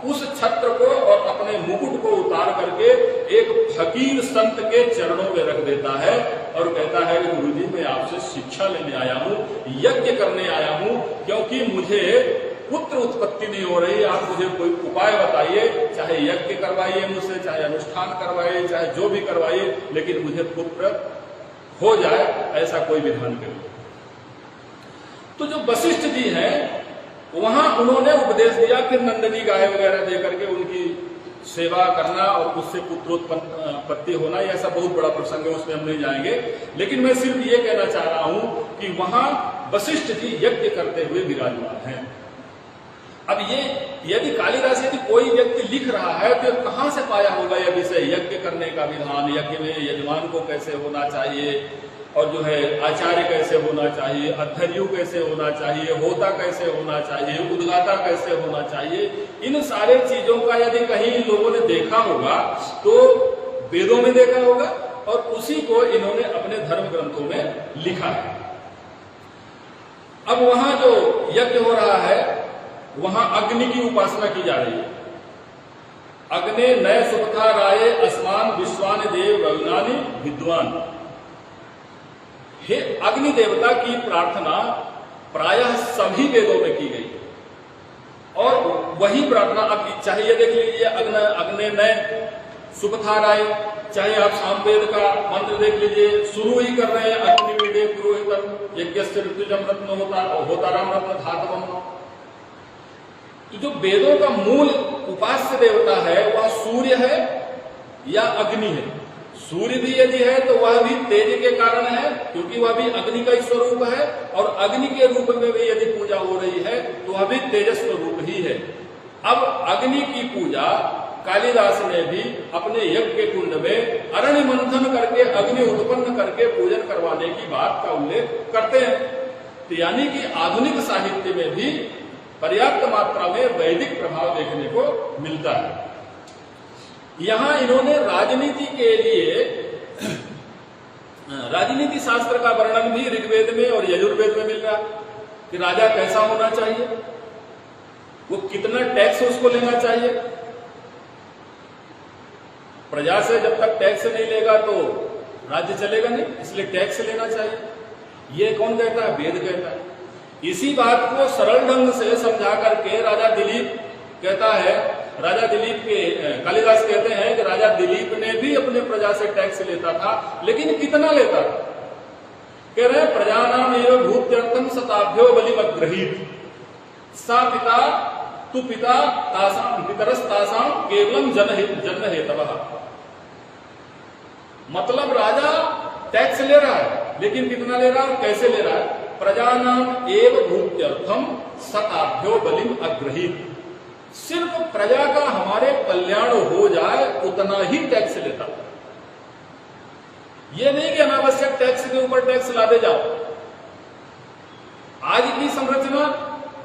उस छत्र को और अपने मुकुट को उतार करके एक फकीर संत के चरणों में रख देता है और कहता है कि गुरुजी मैं आपसे शिक्षा लेने आया हूं, यज्ञ करने आया हूं, क्योंकि मुझे पुत्र उत्पत्ति नहीं हो रही। आप मुझे कोई उपाय बताइए, चाहे यज्ञ करवाइए मुझसे, चाहे अनुष्ठान करवाइए, चाहे जो भी करवाइए, लेकिन मुझे पुत्र हो जाए, ऐसा कोई विधान करिए। तो जो वशिष्ठ जी हैं वहां उन्होंने उपदेश दिया, फिर नंदनी गाय वगैरह देकर के उनकी सेवा करना और उससे पुत्रोत्पत्ति होना, यह सब बहुत बड़ा प्रसंग है, उसमें हम नहीं जाएंगे। लेकिन मैं सिर्फ ये कहना चाह रहा हूं कि वहां वशिष्ठ जी यज्ञ करते हुए विराजमान हैं। अब ये यदि कालिदास यदि कोई व्यक्ति लिख रहा है तो कहां से पाया होगा यह विषय, यज्ञ करने का विधान, यज्ञ में यजमान को कैसे होना चाहिए और जो है आचार्य कैसे होना चाहिए, अध्ययु कैसे होना चाहिए, होता कैसे होना चाहिए, उद्गाता कैसे होना चाहिए, इन सारे चीजों का यदि कहीं लोगों ने देखा होगा तो वेदों में देखा होगा और उसी को इन्होंने अपने धर्म ग्रंथों में लिखा है। अब वहां जो यज्ञ हो रहा है वहां अग्नि की उपासना की जा रही है। अग्ने नय सुपथा राये अस्मान विश्वान देव रविनानी विद्वान। हे अग्नि देवता की प्रार्थना प्रायः सभी वेदों में की गई और वही प्रार्थना अब चाहे ये देख लीजिए अग्ने नय सुपथाराय, चाहे आप सामवेद का मंत्र देख लीजिए, शुरू ही कर रहे हैं अग्निवीडे पुरोहितम यज्ञस्य ऋतुजम रत्न होताराम रत्न धातवम। तो जो वेदों का मूल उपास्य देवता है वह सूर्य है या अग्नि है। सूर्य भी यदि है तो वह भी तेज के कारण है, क्योंकि वह भी अग्नि का ही स्वरूप है, और अग्नि के रूप में भी यदि पूजा हो रही है तो वह भी तेजस स्वरूप ही है। अब अग्नि की पूजा कालिदास ने भी अपने यज्ञ के कुंड में अरण्य मंथन करके अग्नि उत्पन्न करके पूजन करवाने की बात का उल्लेख करते हैं। तो यानी कि आधुनिक साहित्य में भी पर्याप्त मात्रा में वैदिक प्रभाव देखने को मिलता है। यहां इन्होंने राजनीति के लिए राजनीति शास्त्र का वर्णन भी ऋग्वेद में और यजुर्वेद में मिल रहा है कि राजा कैसा होना चाहिए, वो कितना टैक्स उसको लेना चाहिए। प्रजा से जब तक टैक्स नहीं लेगा तो राज्य चलेगा नहीं, इसलिए टैक्स लेना चाहिए। ये कौन कहता है? वेद कहता है। इसी बात को सरल ढंग से समझा करके राजा दिलीप कहता है, राजा दिलीप के कालिदास कहते हैं कि राजा दिलीप ने भी अपने प्रजा से टैक्स लेता था, लेकिन कितना लेता था? कह रहे प्रजानाम एव भूत्यर्थम शताभ्यो बलिमग्रहीत सा पिता तु पिता तासाम पितरस तासाम केवलम जन्म हेतवः। मतलब राजा टैक्स ले रहा है, लेकिन कितना ले रहा है, कैसे ले रहा है? प्रजानाम एव भूत्यर्थम शताभ्यो बलिम अग्रहीत। सिर्फ प्रजा का हमारे कल्याण हो जाए उतना ही टैक्स लेता। ये नहीं कि अनावश्यक टैक्स के ऊपर टैक्स लाते जाओ। आज की संरचना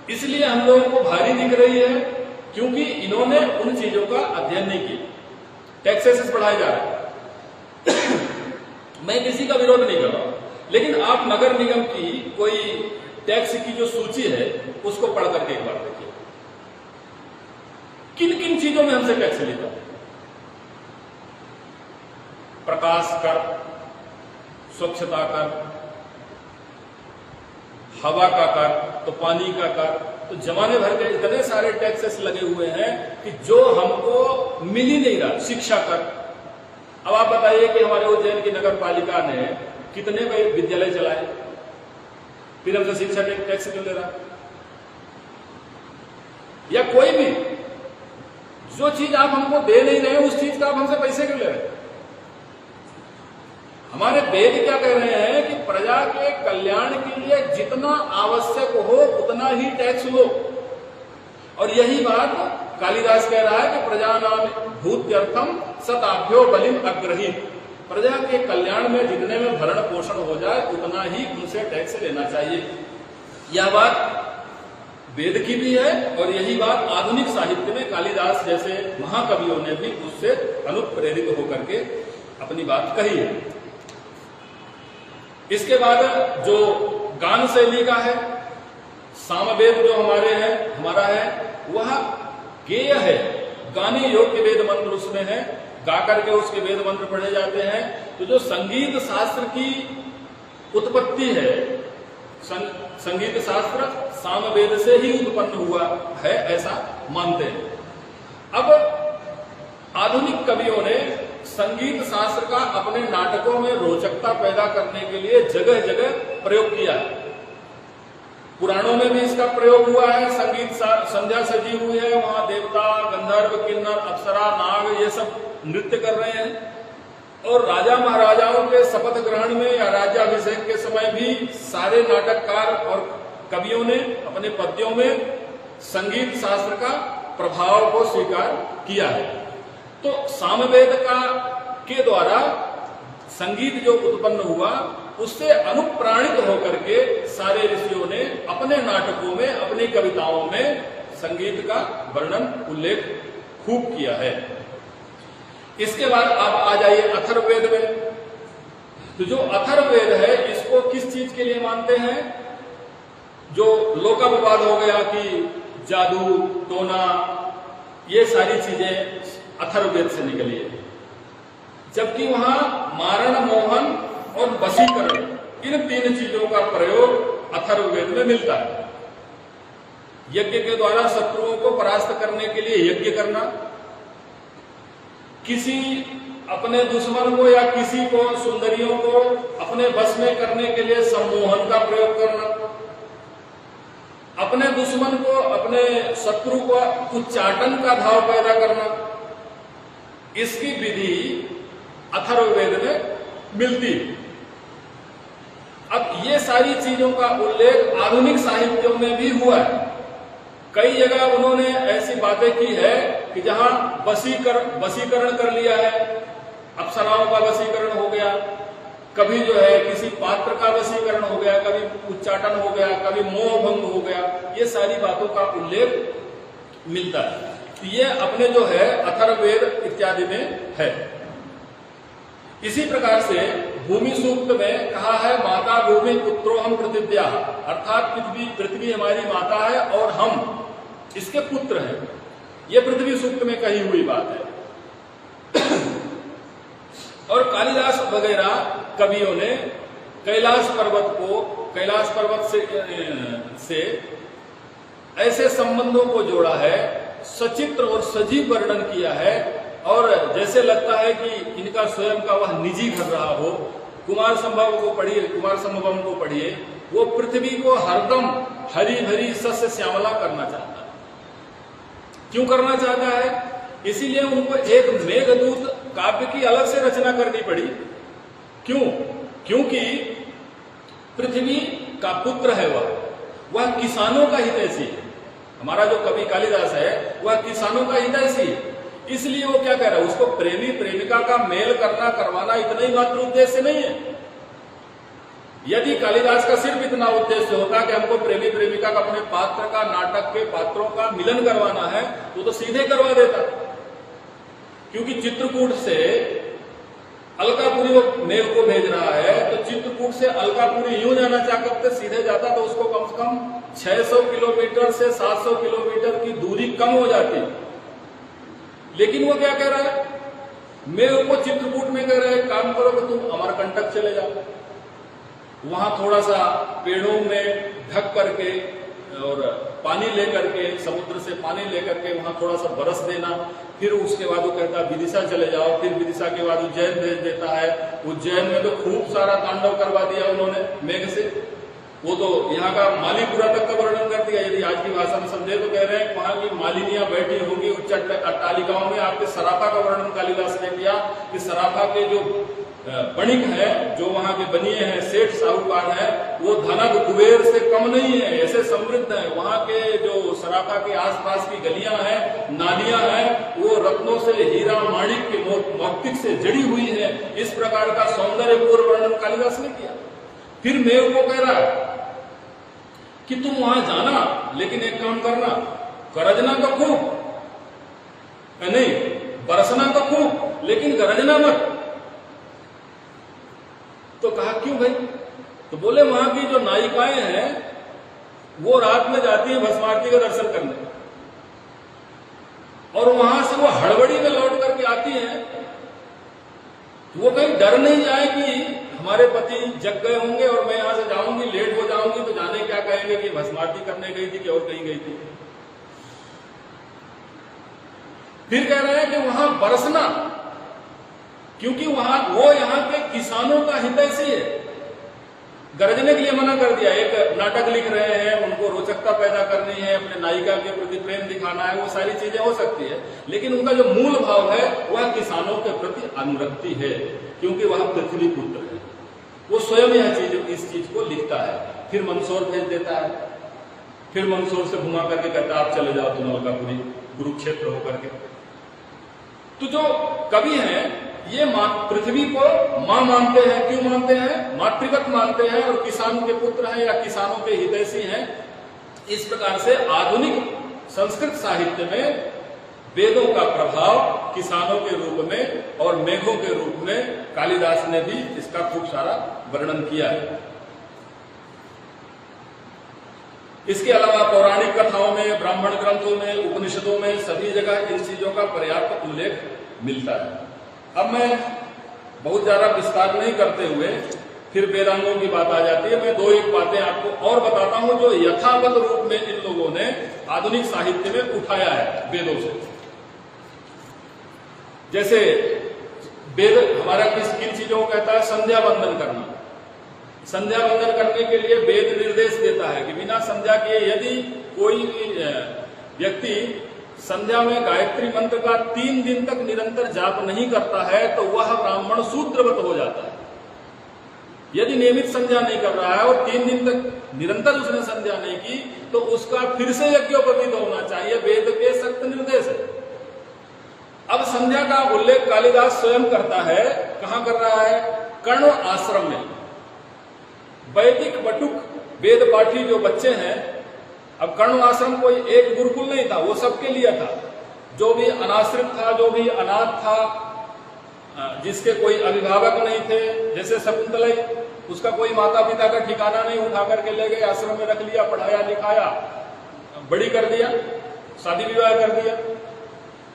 इसलिए हम लोगों को भारी दिख रही है क्योंकि इन्होंने उन चीजों का अध्ययन नहीं किया। टैक्सेस बढ़ाए जा रहे हैं। मैं किसी का विरोध नहीं कर रहा हूं, लेकिन आप नगर निगम की कोई टैक्स की जो सूची है उसको पढ़ करके एक बार देखिए, किन किन चीजों में हमसे टैक्स लेता है। प्रकाश कर, स्वच्छता कर, हवा का कर, तो पानी का कर, तो जमाने भर के इतने सारे टैक्सेस लगे हुए हैं कि जो हमको मिल ही नहीं रहा। शिक्षा कर, अब आप बताइए कि हमारे उज्जैन की नगर पालिका ने कितने विद्यालय चलाए, फिर हमसे शिक्षा टैक्स क्यों ले रहा? या कोई भी जो चीज आप हमको दे नहीं रहे उस चीज का आप हमसे पैसे क्यों ले रहे? हमारे वेद क्या कह रहे हैं कि प्रजा के कल्याण के लिए जितना आवश्यक हो उतना ही टैक्स लो। और यही बात कालिदास कह रहा है कि प्रजा नाम भूत्यर्थम शताभ्यो बलिम अग्रहीत। प्रजा के कल्याण में जितने में भरण पोषण हो जाए उतना ही उनसे टैक्स लेना चाहिए। यह बात वेद की भी है और यही बात आधुनिक साहित्य में कालिदास जैसे महाकवियों ने भी उससे अनुप्रेरित होकर के अपनी बात कही है। इसके बाद जो गान शैली का है, सामवेद जो हमारा है वह गेय है, गाने योग्य वेद मंत्र उसमें है, गा करके उसके वेद मंत्र पढ़े जाते हैं। तो जो संगीत शास्त्र की उत्पत्ति है, संगीत शास्त्र सामवेद से ही उत्पन्न हुआ है ऐसा मानते हैं। अब आधुनिक कवियों ने संगीत शास्त्र का अपने नाटकों में रोचकता पैदा करने के लिए जगह जगह प्रयोग किया है। पुराणों में भी इसका प्रयोग हुआ है। संगीत संध्या सजी हुई है, वहां देवता, गंधर्व, किन्नर, अप्सरा, नाग ये सब नृत्य कर रहे हैं। और राजा महाराजाओं के शपथ ग्रहण में या राज्याभिषेक के समय भी सारे नाटककार और कवियों ने अपने पद्यों में संगीत शास्त्र का प्रभाव को स्वीकार किया है। तो सामवेद के द्वारा संगीत जो उत्पन्न हुआ उससे अनुप्राणित होकर के सारे ऋषियों ने अपने नाटकों में, अपनी कविताओं में संगीत का वर्णन, उल्लेख खूब किया है। इसके बाद आप आ जाइए अथर्ववेद में। तो जो अथर्ववेद है इसको किस चीज के लिए मानते हैं? जो लोका विवाद हो गया कि जादू, टोना, ये सारी चीजें अथर्ववेद से निकली है। जबकि वहां मारण, मोहन और वशीकरण, इन तीन चीजों का प्रयोग अथर्ववेद में मिलता है। यज्ञ के द्वारा शत्रुओं को परास्त करने के लिए यज्ञ करना, किसी अपने दुश्मन को या किसी को, सुंदरियों को अपने बस में करने के लिए सम्मोहन का प्रयोग करना, अपने दुश्मन को, अपने शत्रु को उच्चाटन का भाव पैदा करना, इसकी विधि अथर्ववेद में मिलती। अब ये सारी चीजों का उल्लेख आधुनिक साहित्यों में भी हुआ है। कई जगह उन्होंने ऐसी बातें की है कि जहां वशीकरण कर लिया है, अप्सराओं का वशीकरण हो गया, कभी जो है किसी पात्र का वशीकरण हो गया, कभी उच्चाटन हो गया, कभी मोह भंग हो गया, ये सारी बातों का उल्लेख मिलता है। तो ये अपने जो है अथर्ववेद इत्यादि में है। इसी प्रकार से भूमि सूक्त में कहा है, माता भूमि पुत्रो हम पृथिव्या, अर्थात पृथ्वी हमारी माता है और हम इसके पुत्र हैं। ये पृथ्वी सूक्त में कही हुई बात है। और कालिदास वगैरह कवियों ने कैलाश पर्वत से ऐसे संबंधों को जोड़ा है, सचित्र और सजीव वर्णन किया है, और जैसे लगता है कि इनका स्वयं का वह निजी घर रहा हो। कुमार संभव को पढ़िए, कुमार संभवम को पढ़िए, वो पृथ्वी को हरदम हरी भरी सस्य श्यामला करना चाहता है। क्यों करना चाहता है? इसीलिए उनको एक मेघदूत काव्य की अलग से रचना करनी पड़ी। क्यों? क्योंकि पृथ्वी का पुत्र है वह किसानों का हितैषी है। हमारा जो कवि कालिदास है वह किसानों का हितैषी है। इसलिए वो क्या कह रहा है, उसको प्रेमी प्रेमिका का मेल करवाना इतना ही मात्र उद्देश्य नहीं है। यदि कालिदास का सिर्फ इतना उद्देश्य होता कि हमको प्रेमी प्रेमिका का अपने पात्र का, नाटक के पात्रों का मिलन करवाना है, तो सीधे करवा देता। क्योंकि चित्रकूट से अलकापुरी वो मेल को भेज रहा है, तो चित्रकूट से अलकापुरी यूं जाना चाहते सीधे जाता तो उसको कम से कम 600 किलोमीटर से 700 किलोमीटर की दूरी कम हो जाती। लेकिन वो क्या कह रहा है, मेल को चित्रकूट में कह रहा है, काम करो कि तुम अमरकंटक चले जाओ, वहां थोड़ा सा पेड़ों में ढक करके और पानी लेकर के, समुद्र से पानी लेकर के वहां थोड़ा सा बरस देना। फिर उसके बाद वो कहता है विदिशा चले जाओ, फिर विदिशा के बाद उज्जैन भेज देता है। उज्जैन में तो खूब सारा तांडव करवा दिया उन्होंने मेघ से। वो तो यहाँ का मालीपुरा तक का वर्णन कर दिया। यदि आज की भाषा में समझे तो कह रहे हैं वहां की मालिनियां बैठी होंगी उच्च अट्टालिकाओं में। आपके सराफा का वर्णन कालिदास ने किया कि सराफा के जो बणिक है, जो वहां के बनिए हैं, सेठ साहूकार है, वो धनक कुबेर से कम नहीं है, ऐसे समृद्ध है। वहां के जो सराफा के आसपास की गलियां हैं, नालियां हैं, वो रत्नों से, हीरा माणिक के मौक्तिक से जड़ी हुई है। इस प्रकार का सौंदर्यपूर्ण वर्णन कालिदास ने किया। फिर मेव को कह रहा है कि तुम वहां जाना, लेकिन एक काम करना, गरजना तो खूब, नहीं बरसना तो खूब, लेकिन गरजना मत। तो कहा क्यों भाई? तो बोले वहां की जो नायिकाएं हैं वो रात में जाती हैं भस्मारती का दर्शन करने, और वहां से वो हड़बड़ी में लौट करके आती हैं। वो कहीं डर नहीं जाए कि हमारे पति जग गए होंगे और मैं यहां से जाऊंगी, लेट हो जाऊंगी, तो जाने क्या कहेंगे कि भस्मारती करने गई थी कि और कहीं गई थी। फिर कह रहे हैं कि वहां बरसना, क्योंकि वहां वो यहाँ के किसानों का हितैषी है। गरजने के लिए मना कर दिया। एक नाटक लिख रहे हैं, उनको रोचकता पैदा करनी है, अपने नायिका के प्रति प्रेम दिखाना है, वो सारी चीजें हो सकती है, लेकिन उनका जो मूल भाव है वह किसानों के प्रति अनुरक्ति है, क्योंकि वह पृथ्वी पुत्र है। वो स्वयं यह चीज, इस चीज को लिखता है। फिर मंदसौर भेज देता है, फिर मंदसौर से घुमा करके कहता है आप चले जाओ तुम अलकापुरी, कुरुक्षेत्र होकर के। तो जो कवि हैं ये पृथ्वी को मां मानते हैं। क्यों मानते हैं? मातृवत मानते हैं, और किसानों के पुत्र हैं या किसानों के हितैषी हैं। इस प्रकार से आधुनिक संस्कृत साहित्य में वेदों का प्रभाव किसानों के रूप में और मेघों के रूप में कालिदास ने भी इसका खूब सारा वर्णन किया है। इसके अलावा पौराणिक कथाओं में, ब्राह्मण ग्रंथों में, उपनिषदों में, सभी जगह इन चीजों का पर्याप्त उल्लेख मिलता है। अब मैं बहुत ज्यादा विस्तार नहीं करते हुए फिर वेदांगों की बात आ जाती है। मैं 2-1 बातें आपको और बताता हूं जो यथावत रूप में इन लोगों ने आधुनिक साहित्य में उठाया है वेदों से। जैसे वेद हमारा किन चीजों को कहता है? संध्या वंदन करना। संध्या वंदन करने के लिए वेद निर्देश देता है कि बिना संध्या किए यदि कोई व्यक्ति संध्या में गायत्री मंत्र का 3 दिन तक निरंतर जाप नहीं करता है तो वह ब्राह्मण शूद्रवत हो जाता है। यदि नियमित संध्या नहीं कर रहा है और 3 दिन तक निरंतर उसने संध्या नहीं की तो उसका फिर से यज्ञोपवीत होना चाहिए। वेद के सख्त निर्देश है। अब संध्या का उल्लेख कालिदास स्वयं करता है। कहां कर रहा है? कर्ण आश्रम में। वैदिक बटुक वेद पाठी जो बच्चे हैं, अब कर्ण आश्रम कोई एक गुरुकुल नहीं था, वो सबके लिए था। जो भी अनाश्रित था, जो भी अनाथ था, जिसके कोई अभिभावक नहीं थे, जैसे शकुंतला, उसका कोई माता पिता का ठिकाना नहीं, उठा करके ले गए, आश्रम में रख लिया, पढ़ाया लिखाया, बड़ी कर दिया, शादी विवाह कर दिया।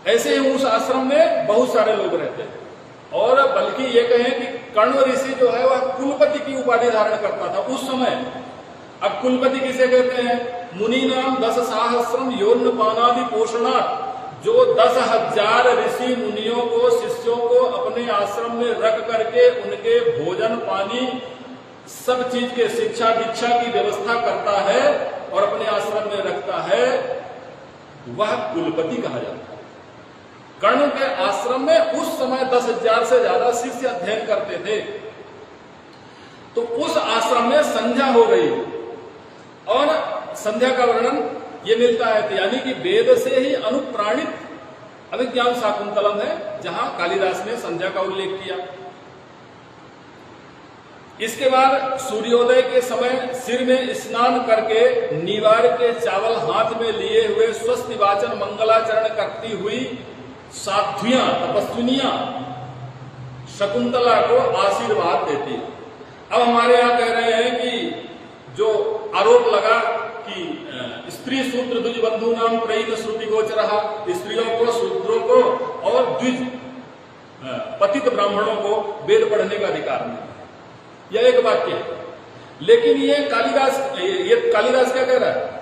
ऐसे ही उस आश्रम में बहुत सारे लोग रहते हैं। और बल्कि ये कहें कि कण्व ऋषि जो है वह कुलपति की उपाधि धारण करता था उस समय। अब कुलपति किसे कहते हैं? मुनि नाम 10 सहस्रम योन्न पानादि पोषणात्, जो 10,000 ऋषि मुनियों को, शिष्यों को अपने आश्रम में रख करके उनके भोजन पानी सब चीज के शिक्षा दीक्षा की व्यवस्था करता है और अपने आश्रम में रखता है, वह कुलपति कहा जाता है। कर्ण के आश्रम में उस समय 10,000 से ज्यादा शिष्य अध्ययन करते थे। तो उस आश्रम में संध्या हो गई और संध्या का वर्णन ये मिलता है। यानी कि वेद से ही अनुप्राणित अभिज्ञान शाकुंतलम है, जहां कालिदास ने संध्या का उल्लेख किया। इसके बाद सूर्योदय के समय सिर में स्नान करके नीवार के चावल हाथ में लिए हुए स्वस्ति वाचन मंगलाचरण करती हुई साध्वियां, तपस्विनियां शकुंतला को आशीर्वाद देती है। अब हमारे यहां कह रहे हैं कि जो आरोप लगा कि स्त्री शूद्र द्विज बंधु नाम प्रईन श्रुति गोचरहा, स्त्रियों को, शूद्रों को और द्विज पतित ब्राह्मणों को वेद पढ़ने का अधिकार नहीं, यह एक वाक्य है। लेकिन ये कालिदास क्या कह रहा है?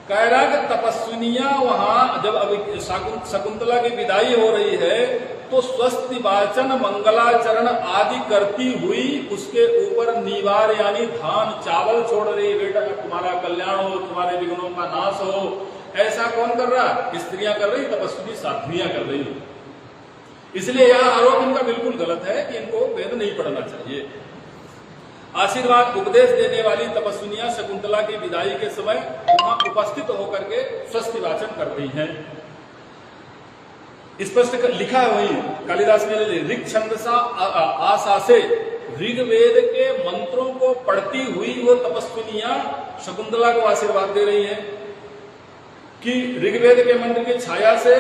कह रहा है कि तपस्विनियां वहां जब शकुंतला की विदाई हो रही है तो स्वस्ति वाचन मंगलाचरण आदि करती हुई उसके ऊपर नीवार यानी धान चावल छोड़ रही, बेटा तुम्हारा कल्याण हो, तुम्हारे विघ्नों का नाश हो। ऐसा कौन कर रहा? स्त्रियां कर रही, तपस्विनी साध्वियां कर रही। इसलिए यह आरोप इनका बिल्कुल गलत है कि इनको वेद नहीं पढ़ना चाहिए। आशीर्वाद उपदेश देने वाली तपस्विनियां शकुंतला की विदाई के समय वहां उपस्थित होकर के स्वस्ति वाचन कर रही हैं। स्पष्ट लिखा है वही कालिदास ने, ऋग छंदसा आशा से ऋग्वेद के मंत्रों को पढ़ती हुई वो तपस्विनियां शकुंतला को आशीर्वाद दे रही हैं कि ऋग्वेद के मंत्र की छाया से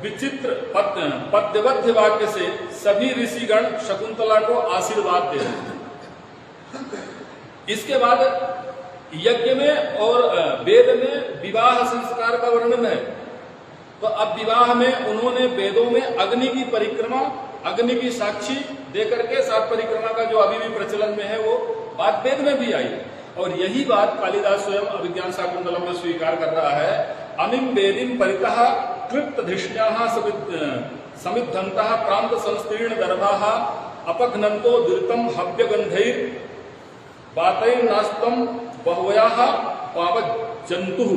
विचित्र पद्यबद्ध वाक्य से सभी ऋषिगण शकुंतला को आशीर्वाद दे रहे हैं। इसके बाद यज्ञ में और वेद में विवाह संस्कार का वर्णन है। तो अब विवाह में उन्होंने वेदों में अग्नि की परिक्रमा, अग्नि की साक्षी देकर के सात परिक्रमा का जो अभी भी प्रचलन में है वो बात वेद में भी आई। और यही बात कालिदास स्वयं अभिज्ञान शाकुंतलम में स्वीकार कर रहा है। अमिम वेदिम परितः कृप्त धृष्ण्याः समिद्धन्तः प्रांत संस्तीर्ण दर्भाः अपघ्नन्तो दुरितम हव्य गंधैर बातैर नास्तम बहवयाः पावजन्तुः।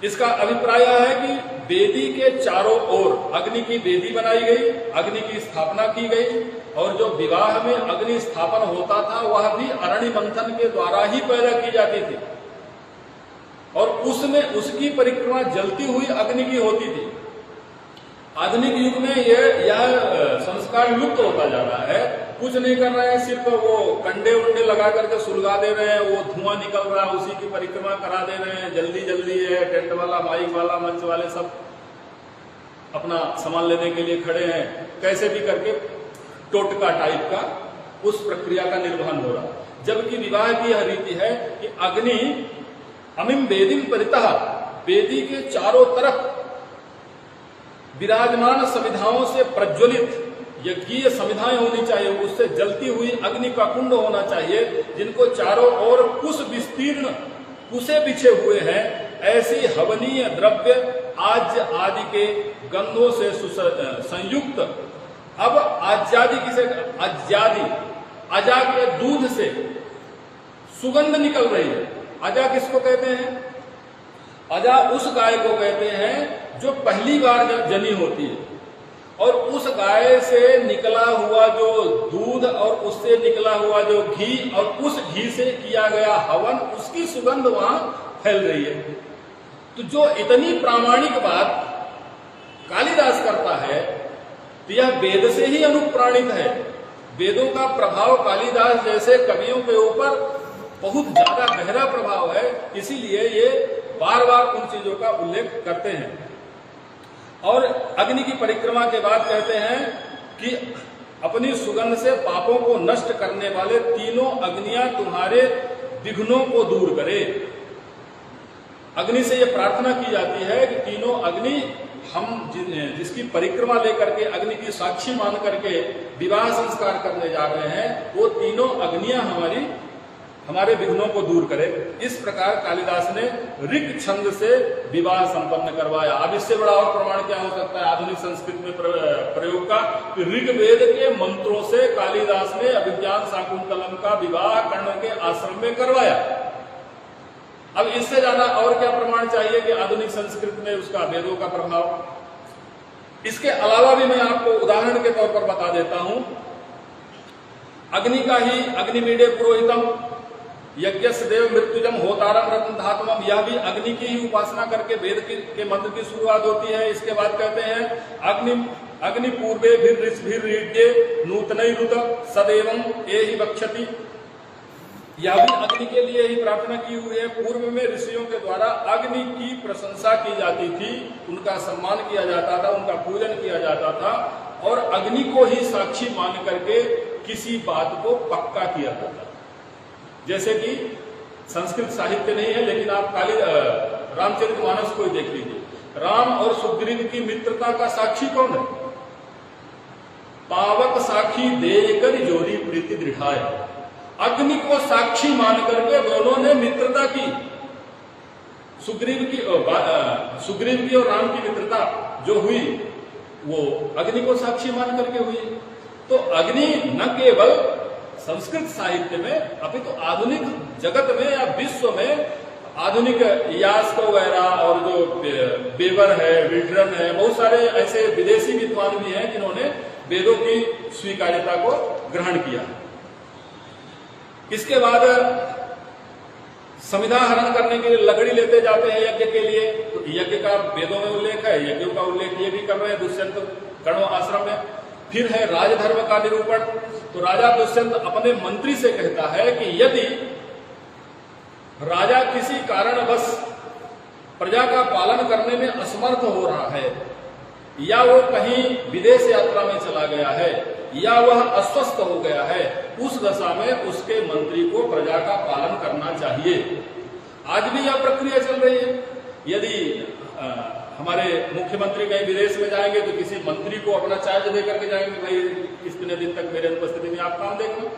इसका अभिप्राय है कि वेदी के चारों ओर अग्नि की वेदी बनाई गई, अग्नि की स्थापना की गई और जो विवाह में अग्नि स्थापन होता था वह भी अरण्य मंथन के द्वारा ही पैदा की जाती थी और उसमें उसकी परिक्रमा जलती हुई अग्नि की होती थी। आधुनिक युग में यह संस्कार लुप्त होता जा रहा है। कुछ नहीं कर रहे हैं, सिर्फ वो कंडे उंडे लगा करके सुलगा दे रहे हैं, वो धुआं निकल रहा है, उसी की परिक्रमा करा दे रहे हैं। जल्दी जल्दी है, टेंट वाला, माइक वाला, मंच वाले सब अपना सामान लेने के लिए खड़े हैं। कैसे भी करके टोटका टाइप का उस प्रक्रिया का निर्वहन हो रहा है। जबकि विवाह की यह रीति है कि अग्नि अमिम वेदिम परितः, वेदी के चारों तरफ विराजमान सविधाओं से प्रज्वलित यज्ञीय समिधाएं होनी चाहिए, उससे जलती हुई अग्नि का कुंड होना चाहिए, जिनको चारों ओर कुश विस्तीर्ण कुशे बिछे हुए हैं। ऐसी हवनीय द्रव्य आज्य आदि के गंधों से संयुक्त। अब आज्यादि किसे, आज्यादि अजा के दूध से सुगंध निकल रही है। अजा किसको कहते हैं? अजा उस गाय को कहते हैं जो पहली बार जनी होती है, और उस गाय से निकला हुआ जो दूध और उससे निकला हुआ जो घी और उस घी से किया गया हवन, उसकी सुगंध वहां फैल रही है। तो जो इतनी प्रामाणिक बात कालिदास करता है, तो यह वेद से ही अनुप्राणित है। वेदों का प्रभाव कालिदास जैसे कवियों के ऊपर बहुत ज्यादा गहरा प्रभाव है, इसीलिए ये बार बार उन चीजों का उल्लेख करते हैं। और अग्नि की परिक्रमा के बाद कहते हैं कि अपनी सुगंध से पापों को नष्ट करने वाले तीनों अग्नियां तुम्हारे विघ्नों को दूर करे। अग्नि से यह प्रार्थना की जाती है कि तीनों अग्नि, हम जिसकी परिक्रमा लेकर के अग्नि की साक्षी मान करके विवाह संस्कार करने जा रहे हैं, वो तीनों अग्नियां हमारे विघ्नों को दूर करे। इस प्रकार कालिदास ने ऋग छंद से विवाह संपन्न करवाया। अब इससे बड़ा और प्रमाण क्या हो सकता है आधुनिक संस्कृत में प्रयोग का? ऋग्वेद के मंत्रों से कालिदास ने अभिज्ञान शाकुंतलम का विवाह कर्ण के आश्रम में करवाया। अब इससे ज्यादा और क्या प्रमाण चाहिए कि आधुनिक संस्कृत में उसका वेदों का प्रभाव। इसके अलावा भी मैं आपको उदाहरण के तौर पर बता देता हूं। अग्नि का ही अग्निमीडे पुरोहितम यज्ञस्य देव मृत्युजम होतारम रत्न धातुमम, यह भी अग्नि की ही उपासना करके वेद के मंत्र की शुरुआत होती है। इसके बाद कहते हैं अग्नि पूर्वे भिर्ऋष्भिर्युज्ये नूतनैरुत सदैवं एहि वक्षति, यह भी अग्नि के लिए ही प्रार्थना की हुई है। पूर्व में ऋषियों के द्वारा अग्नि की प्रशंसा की जाती थी, उनका सम्मान किया जाता था, उनका पूजन किया जाता था, और अग्नि को ही साक्षी मान करके किसी बात को पक्का किया जाता था। जैसे कि संस्कृत साहित्य नहीं है, लेकिन आप रामचरितमानस को ही देख लीजिए। राम और सुग्रीव की मित्रता का साक्षी कौन है? पावक साक्षी देकर जोरी प्रीति दृढ़ाए। अग्नि को साक्षी मान करके दोनों ने मित्रता की। सुग्रीव की और राम की मित्रता जो हुई वो अग्नि को साक्षी मान करके हुई। तो अग्नि न केवल संस्कृत साहित्य में अपितु आधुनिक जगत में या विश्व में आधुनिक यास्क वगैरह और जो बेबर है, विल्ड्रन है, बहुत सारे ऐसे विदेशी विद्वान भी हैं जिन्होंने वेदों की स्वीकार्यता को ग्रहण किया। इसके बाद समिधा हरण करने के लिए लकड़ी लेते जाते हैं यज्ञ के लिए, तो यज्ञ का वेदों में उल्लेख है, यज्ञों का उल्लेख ये भी कर रहे हैं दुष्यंत कण्व आश्रम में। फिर है राजधर्म का निरूपण। तो राजा दुष्यंत अपने मंत्री से कहता है कि यदि राजा किसी कारणवश प्रजा का पालन करने में असमर्थ हो रहा है, या वो कहीं विदेश यात्रा में चला गया है, या वह अस्वस्थ हो गया है, उस दशा में उसके मंत्री को प्रजा का पालन करना चाहिए। आज भी यह प्रक्रिया चल रही है। यदि हमारे मुख्यमंत्री कहीं विदेश में जाएंगे तो किसी मंत्री को अपना चार्ज दे करके जाएंगे, भाई इतने दिन तक मेरे उपस्थिति में आप काम देखना।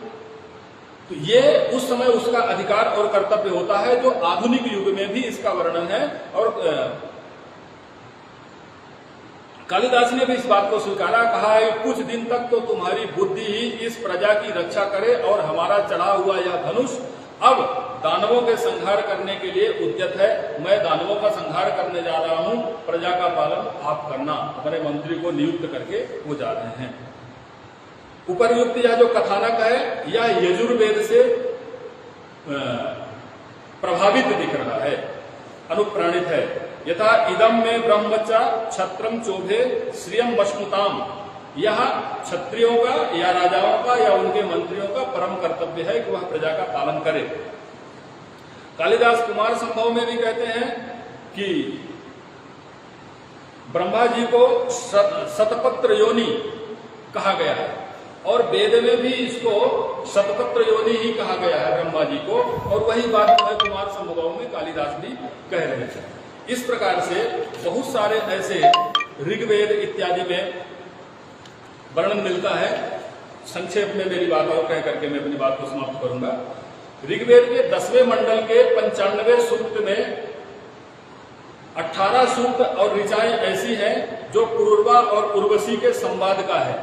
तो ये उस समय उसका अधिकार और कर्तव्य होता है, जो आधुनिक युग में भी इसका वर्णन है। और कालिदास ने भी इस बात को स्वीकारा, कहा है कुछ दिन तक तो तुम्हारी बुद्धि ही इस प्रजा की रक्षा करे, और हमारा चढ़ा हुआ यह धनुष अब दानवों के संहार करने के लिए उद्यत है। मैं दानवों का संहार करने जा रहा हूं, प्रजा का पालन आप करना। अपने मंत्री को नियुक्त करके वो जा रहे हैं। उपर्युक्त यह जो कथानक है यह यजुर्वेद से प्रभावित दिख रहा है, अनुप्राणित है। यथा इदम में ब्रह्मचा छत्रम चोभे श्रियम वश्नुताम, यह क्षत्रियों का या राजाओं का या उनके मंत्रियों का परम कर्तव्य है कि वह प्रजा का पालन करे। कालिदास कुमार संभव में भी कहते हैं कि ब्रह्मा जी को शतपत्र योनि कहा गया है, और वेद में भी इसको शतपत्र योनि ही कहा गया है ब्रह्मा जी को, और वही बात जो है कुमार संभव में कालिदास भी कह रहे हैं। इस प्रकार से बहुत सारे ऐसे ऋग्वेद इत्यादि में वर्णन मिलता है। संक्षेप में मेरी बात और कह करके मैं अपनी बात को समाप्त करूंगा। ऋग्वेद के 10वें मंडल के 95वें सूक्त में 18 सूक्त और ऋचाएं ऐसी हैं जो पुरुरवा और उर्वशी के संवाद का है।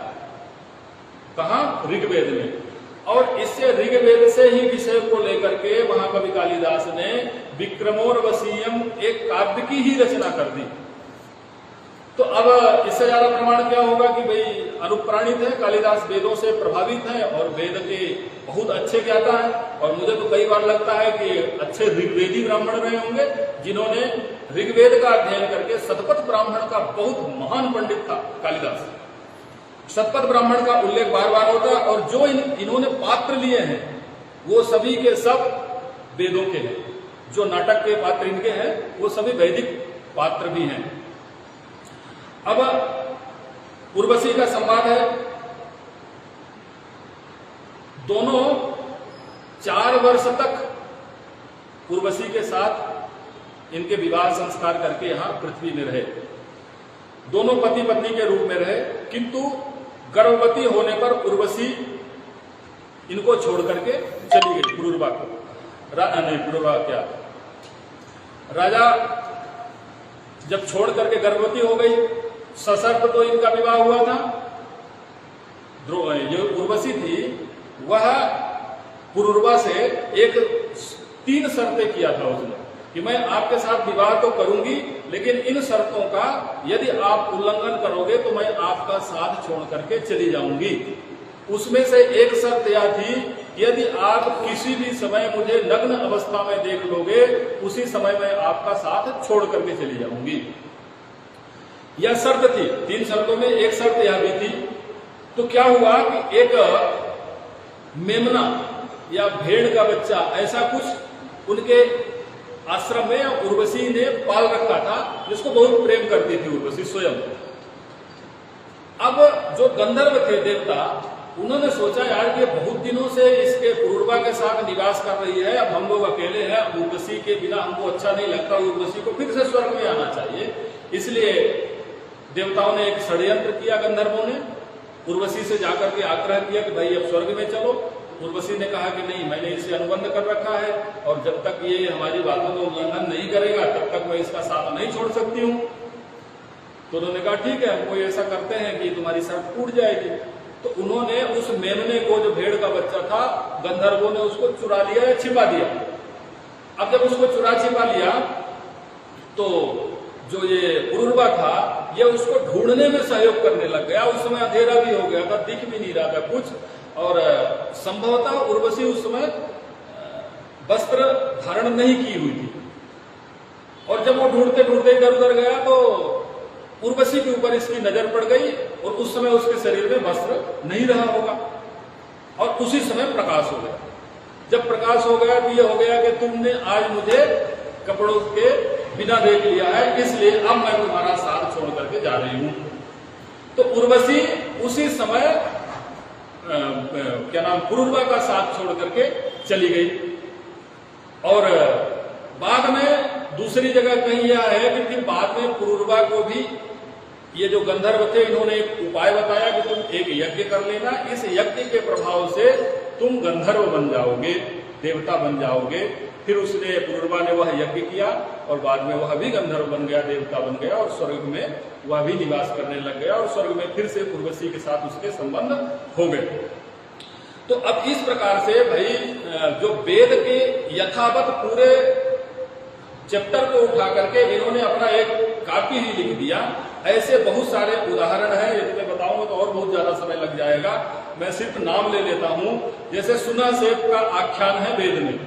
कहां? ऋग्वेद में। और इससे ऋग्वेद से ही विषय को लेकर के महाकवि कालिदास ने विक्रमोर्वशीयम एक काव्य की ही रचना कर दी। तो अब इससे ज्यादा प्रमाण क्या होगा कि भाई अनुप्राणित है, कालिदास वेदों से प्रभावित है और वेद के बहुत अच्छे ज्ञाता है। और मुझे तो कई बार लगता है कि अच्छे ऋग्वेदी ब्राह्मण रहे होंगे जिन्होंने ऋग्वेद का अध्ययन करके शतपथ ब्राह्मण का बहुत महान पंडित था कालिदास। शतपथ ब्राह्मण का उल्लेख बार बार होता है और जो इन्होंने पात्र लिए हैं वो सभी के सब वेदों के हैं। जो नाटक के पात्र इनके हैं वो सभी वैदिक पात्र भी हैं। अब उर्वशी का संवाद है। दोनों 4 वर्ष तक उर्वशी के साथ इनके विवाह संस्कार करके यहां पृथ्वी में रहे। दोनों पति पत्नी के रूप में रहे, किंतु गर्भवती होने पर उर्वशी इनको छोड़ करके चली गई पुरुरवा को। नहीं, पुरुरवा क्या, राजा जब छोड़ करके गर्भवती हो गई, सशर्त तो इनका विवाह हुआ था। जो उर्वशी थी वह पुरुरवा से 3 शर्तें किया था उसने कि मैं आपके साथ विवाह तो करूंगी, लेकिन इन शर्तों का यदि आप उल्लंघन करोगे तो मैं आपका साथ छोड़ करके चली जाऊंगी। उसमें से एक शर्त यह थी कि यदि आप किसी भी समय मुझे नग्न अवस्था में देख लोगे, उसी समय मैं आपका साथ छोड़ करके चली जाऊंगी। यह शर्त थी। 3 शर्तों में एक शर्त यह भी थी। तो क्या हुआ कि एक मेमना या भेड़ का बच्चा ऐसा कुछ उनके आश्रम में उर्वशी ने पाल रखा था, जिसको बहुत प्रेम करती थी उर्वशी स्वयं। अब जो गंधर्व थे देवता, उन्होंने सोचा यार कि बहुत दिनों से इसके पुरुरवा के साथ निवास कर रही है, अब हम लोग अकेले हैं, उर्वशी के बिना हमको अच्छा नहीं लगता, उर्वशी को फिर से स्वर्ग में आना चाहिए। इसलिए देवताओं ने एक षड्यंत्र किया। गंधर्वों ने उर्वशी से जाकर के आग्रह किया कि भाई अब स्वर्ग में चलो। उर्वशी ने कहा कि नहीं, मैंने इसे अनुबंध कर रखा है और जब तक ये हमारी बातों का उल्लंघन नहीं करेगा तब तक मैं इसका साथ नहीं छोड़ सकती हूं। तो उन्होंने कहा ठीक है, हम कोई ऐसा करते हैं कि तुम्हारी शर्त टूट जाएगी। तो उन्होंने उस मेमने को, जो भेड़ का बच्चा था, गंधर्वों ने उसको चुरा लिया या छिपा दिया। अब जब उसको चुरा छिपा लिया तो जो ये पुरुरवा था ये उसको ढूंढने में सहयोग करने लग गया। उस समय अंधेरा भी हो गया था, दिख भी नहीं रहा था कुछ, और संभवतः उर्वशी उस समय वस्त्र धारण नहीं की हुई थी। और जब वो ढूंढते ढूंढते इधर उधर गया तो उर्वशी के ऊपर इसकी नजर पड़ गई और उस समय उसके शरीर में वस्त्र नहीं रहा होगा और उसी समय प्रकाश हो गया। जब प्रकाश हो गया तो ये हो गया कि तुमने आज मुझे कपड़ों के बिना देख लिया है, इसलिए अब मैं तुम्हारा साथ छोड़ करके जा रही हूं। तो उर्वशी उसी समय पुरुरवा का साथ छोड़ करके चली गई। और बाद में दूसरी जगह कहीं यह है कि फिर बाद में पुरुरवा को भी ये जो गंधर्व थे इन्होंने एक उपाय बताया कि तुम एक यज्ञ कर लेना, इस यज्ञ के प्रभाव से तुम गंधर्व बन जाओगे, देवता बन जाओगे। फिर उसने, पुरुरवा ने वह यज्ञ किया और बाद में वह भी गंधर्व बन गया, देवता बन गया और स्वर्ग में वह भी निवास करने लग गया और स्वर्ग में फिर से उर्वशी के साथ उसके संबंध हो गए। तो अब इस प्रकार से भाई जो वेद के यथावत पूरे चैप्टर को उठा करके इन्होंने अपना एक कापी ही लिख दिया। ऐसे बहुत सारे उदाहरण हैं, इसमें बताऊंगा तो और बहुत ज्यादा समय लग जाएगा। मैं सिर्फ नाम ले लेता हूं। जैसे सुनासेप का आख्यान है वेद में,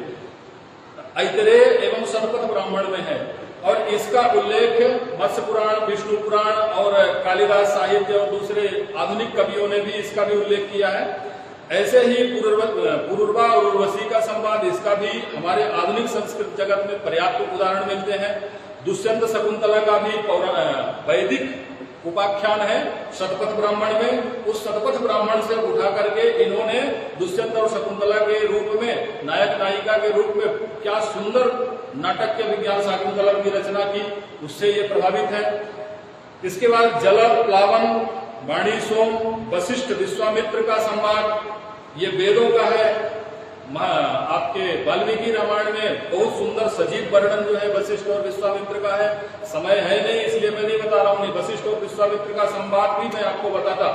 ऐतरेय एवं शतपथ ब्राह्मण में है और इसका उल्लेख मत्स्य पुराण, विष्णु पुराण और कालिदास साहित्य और दूसरे आधुनिक कवियों ने भी इसका भी उल्लेख किया है। ऐसे ही पुरुरवा और उर्वशी का संवाद, इसका भी हमारे आधुनिक संस्कृत जगत में पर्याप्त उदाहरण मिलते हैं। दुष्यंत शकुंतला का भी वैदिक उपाख्यान है शतपथ ब्राह्मण में। उस शतपथ ब्राह्मण से उठा करके इन्होंने दुष्यंत और शकुंतला के रूप में, नायक नायिका के रूप में क्या सुंदर नाटक के विज्ञान शाकुंतलम की रचना की, उससे ये प्रभावित है। इसके बाद जल प्लावन वाणी सोम वशिष्ठ विश्वामित्र का संवाद, ये वेदों का है। आपके वाल्मीकि रामायण में बहुत सुंदर सजीव वर्णन जो है वशिष्ठ और विश्वामित्र का है। समय है नहीं इसलिए मैं नहीं बता रहा हूं, नहीं वशिष्ठ और विश्वामित्र का संवाद भी मैं आपको बताता।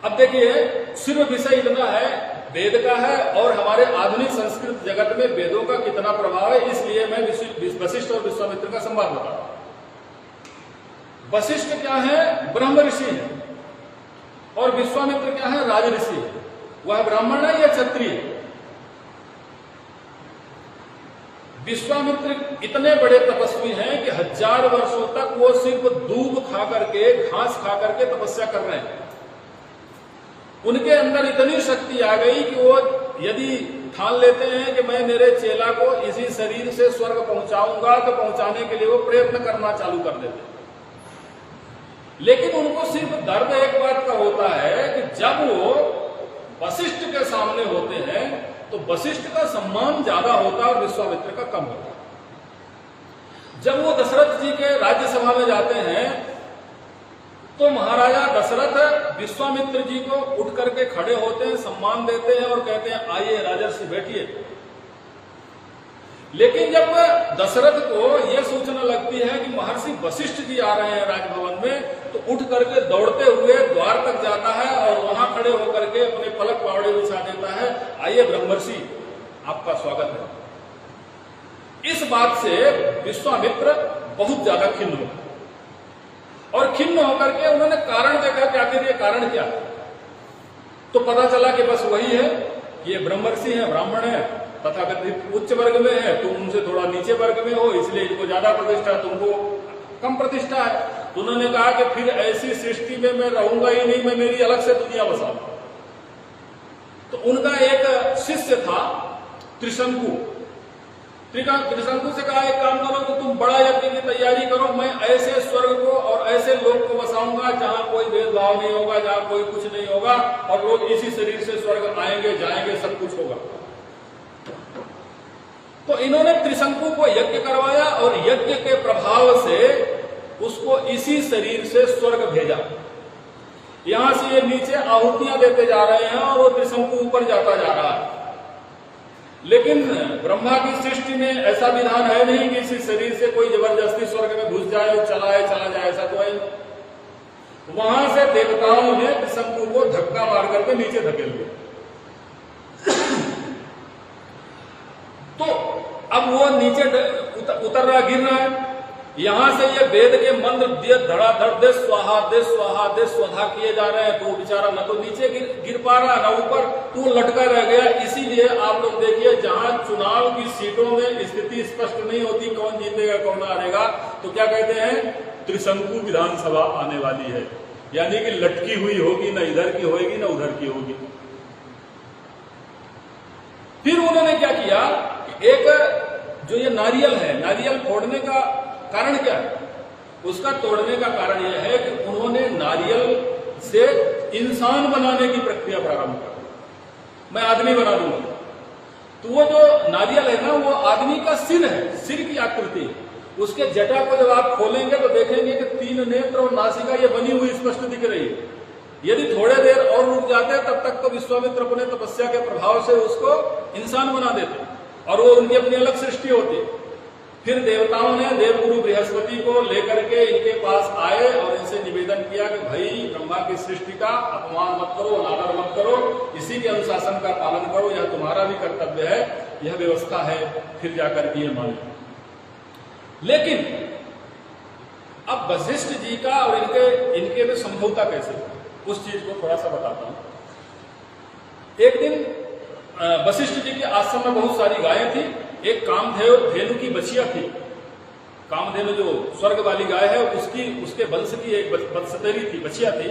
अब देखिए सिर्फ विषय इतना है वेद का है और हमारे आधुनिक संस्कृत जगत में वेदों का कितना प्रभाव है, इसलिए मैं वशिष्ठ और विश्वामित्र का संवाद बता रहा हूं। वशिष्ठ क्या है? ब्रह्म ऋषि है। और विश्वामित्र क्या है? राज ऋषि है। वह ब्राह्मण है या क्षत्रिय? विश्वामित्र इतने बड़े तपस्वी हैं कि 1000 वर्षों तक वो सिर्फ दूब खा करके, घास खा करके तपस्या कर रहे हैं। उनके अंदर इतनी शक्ति आ गई कि वो यदि ठान लेते हैं कि मैं मेरे चेला को इसी शरीर से स्वर्ग पहुंचाऊंगा, तो पहुंचाने के लिए वो प्रयत्न करना चालू कर देते हैं। लेकिन उनको सिर्फ दर्द एक बात का होता है कि जब वो वशिष्ठ के सामने होते हैं तो वशिष्ठ का सम्मान ज्यादा होता है और विश्वामित्र का कम होता है। जब वो दशरथ जी के राज्यसभा में जाते हैं तो महाराजा दशरथ विश्वामित्र जी को उठ करके खड़े होते हैं, सम्मान देते हैं और कहते हैं आइए राजर्षि बैठिए। लेकिन जब दशरथ को यह सूचना लगती है कि महर्षि वशिष्ठ जी आ रहे हैं राजभवन में, तो उठ करके दौड़ते हुए द्वार तक जाता है और वहां खड़े होकर के अपने पलक पावड़े बिछा देता है, आइए ब्रह्मर्षि आपका स्वागत है। इस बात से विश्वामित्र बहुत ज्यादा खिन्न हुआ और खिन्न होकर के उन्होंने कारण देखा कि आखिर ये कारण क्या है। तो पता चला कि बस वही है, ये ब्रह्मर्षि है, ब्राह्मण है, तथाकथित उच्च वर्ग में है, तुम उनसे थोड़ा नीचे वर्ग में हो, इसलिए इनको ज्यादा प्रतिष्ठा, तुमको कम प्रतिष्ठा है। तो उन्होंने कहा कि फिर ऐसी सृष्टि में मैं रहूंगा ही नहीं, मैं मेरी अलग से दुनिया बसाऊंगा। तो उनका एक शिष्य था त्रिशंकु। त्रिशंकु से कहा एक काम करो कि तुम बड़ा यज्ञ की तैयारी करो, मैं ऐसे स्वर्ग को और ऐसे लोक को बसाऊंगा जहां कोई भेदभाव नहीं होगा, जहां कोई कुछ नहीं होगा और लोग इसी शरीर से स्वर्ग आएंगे जाएंगे, सब कुछ होगा। तो इन्होंने त्रिशंकु को यज्ञ करवाया और यज्ञ के प्रभाव से उसको इसी शरीर से स्वर्ग भेजा। यहां से ये नीचे आहुतियां देते जा रहे हैं और वो त्रिशंकु ऊपर जाता जा रहा है। लेकिन ब्रह्मा की सृष्टि में ऐसा विधान है नहीं कि इसी शरीर से कोई जबरदस्ती स्वर्ग में घुस जाए और चला जाए, ऐसा तो है। वहां से देवताओं ने त्रिशंकु को धक्का मार करके नीचे धकेल दिया। तो अब वो नीचे उतर रहा, गिर रहा है। यहां से ये वेद के मंत्र धड़ाधड़ दे स्वाहा दे स्वाहा दे स्वधा किए जा रहे हैं। तो वो बेचारा न तो नीचे गिर पा रहा न ऊपर, तो लटका रह गया। इसीलिए आप लोग देखिए जहां चुनाव की सीटों में स्थिति स्पष्ट नहीं होती, कौन जीतेगा कौन हारेगा, तो क्या कहते हैं, त्रिशंकु विधानसभा आने वाली है, यानी कि लटकी हुई होगी, न इधर की होगी न उधर की होगी। फिर उन्होंने क्या किया, एक जो ये नारियल है, नारियल फोड़ने का कारण क्या है? उसका तोड़ने का कारण यह है कि उन्होंने नारियल से इंसान बनाने की प्रक्रिया प्रारंभ कर दी। मैं आदमी बना दूंगा। तो वो जो नारियल है ना, वो आदमी का सिर है, सिर की आकृति। उसके जटा को जब आप खोलेंगे तो देखेंगे कि 3 नेत्र और नासिका ये बनी हुई स्पष्ट दिख रही है। यदि थोड़े देर और रुक जाते तब तक तो विश्वामित्र अपने तपस्या के प्रभाव से उसको इंसान बना देते और वो उनकी अपनी अलग सृष्टि होती। फिर देवताओं ने देवगुरु बृहस्पति को लेकर के इनके पास आए और इनसे निवेदन किया कि भाई ब्रह्मा की सृष्टि का अपमान मत करो, अनादर मत करो, इसी के अनुशासन का पालन करो, यह तुम्हारा भी कर्तव्य है, यह व्यवस्था है। फिर जाकर के ये मान। लेकिन अब वशिष्ठ जी का और इनके में समझौता कैसे, उस चीज को थोड़ा सा बताता हूं। एक दिन वशिष्ठ जी के आश्रम में बहुत सारी गायें थी। एक कामधेनु की बछिया थी। कामधेनु जो स्वर्ग वाली गाय है, उसके वंश की एक बत्सतेरी थी, बछिया थी।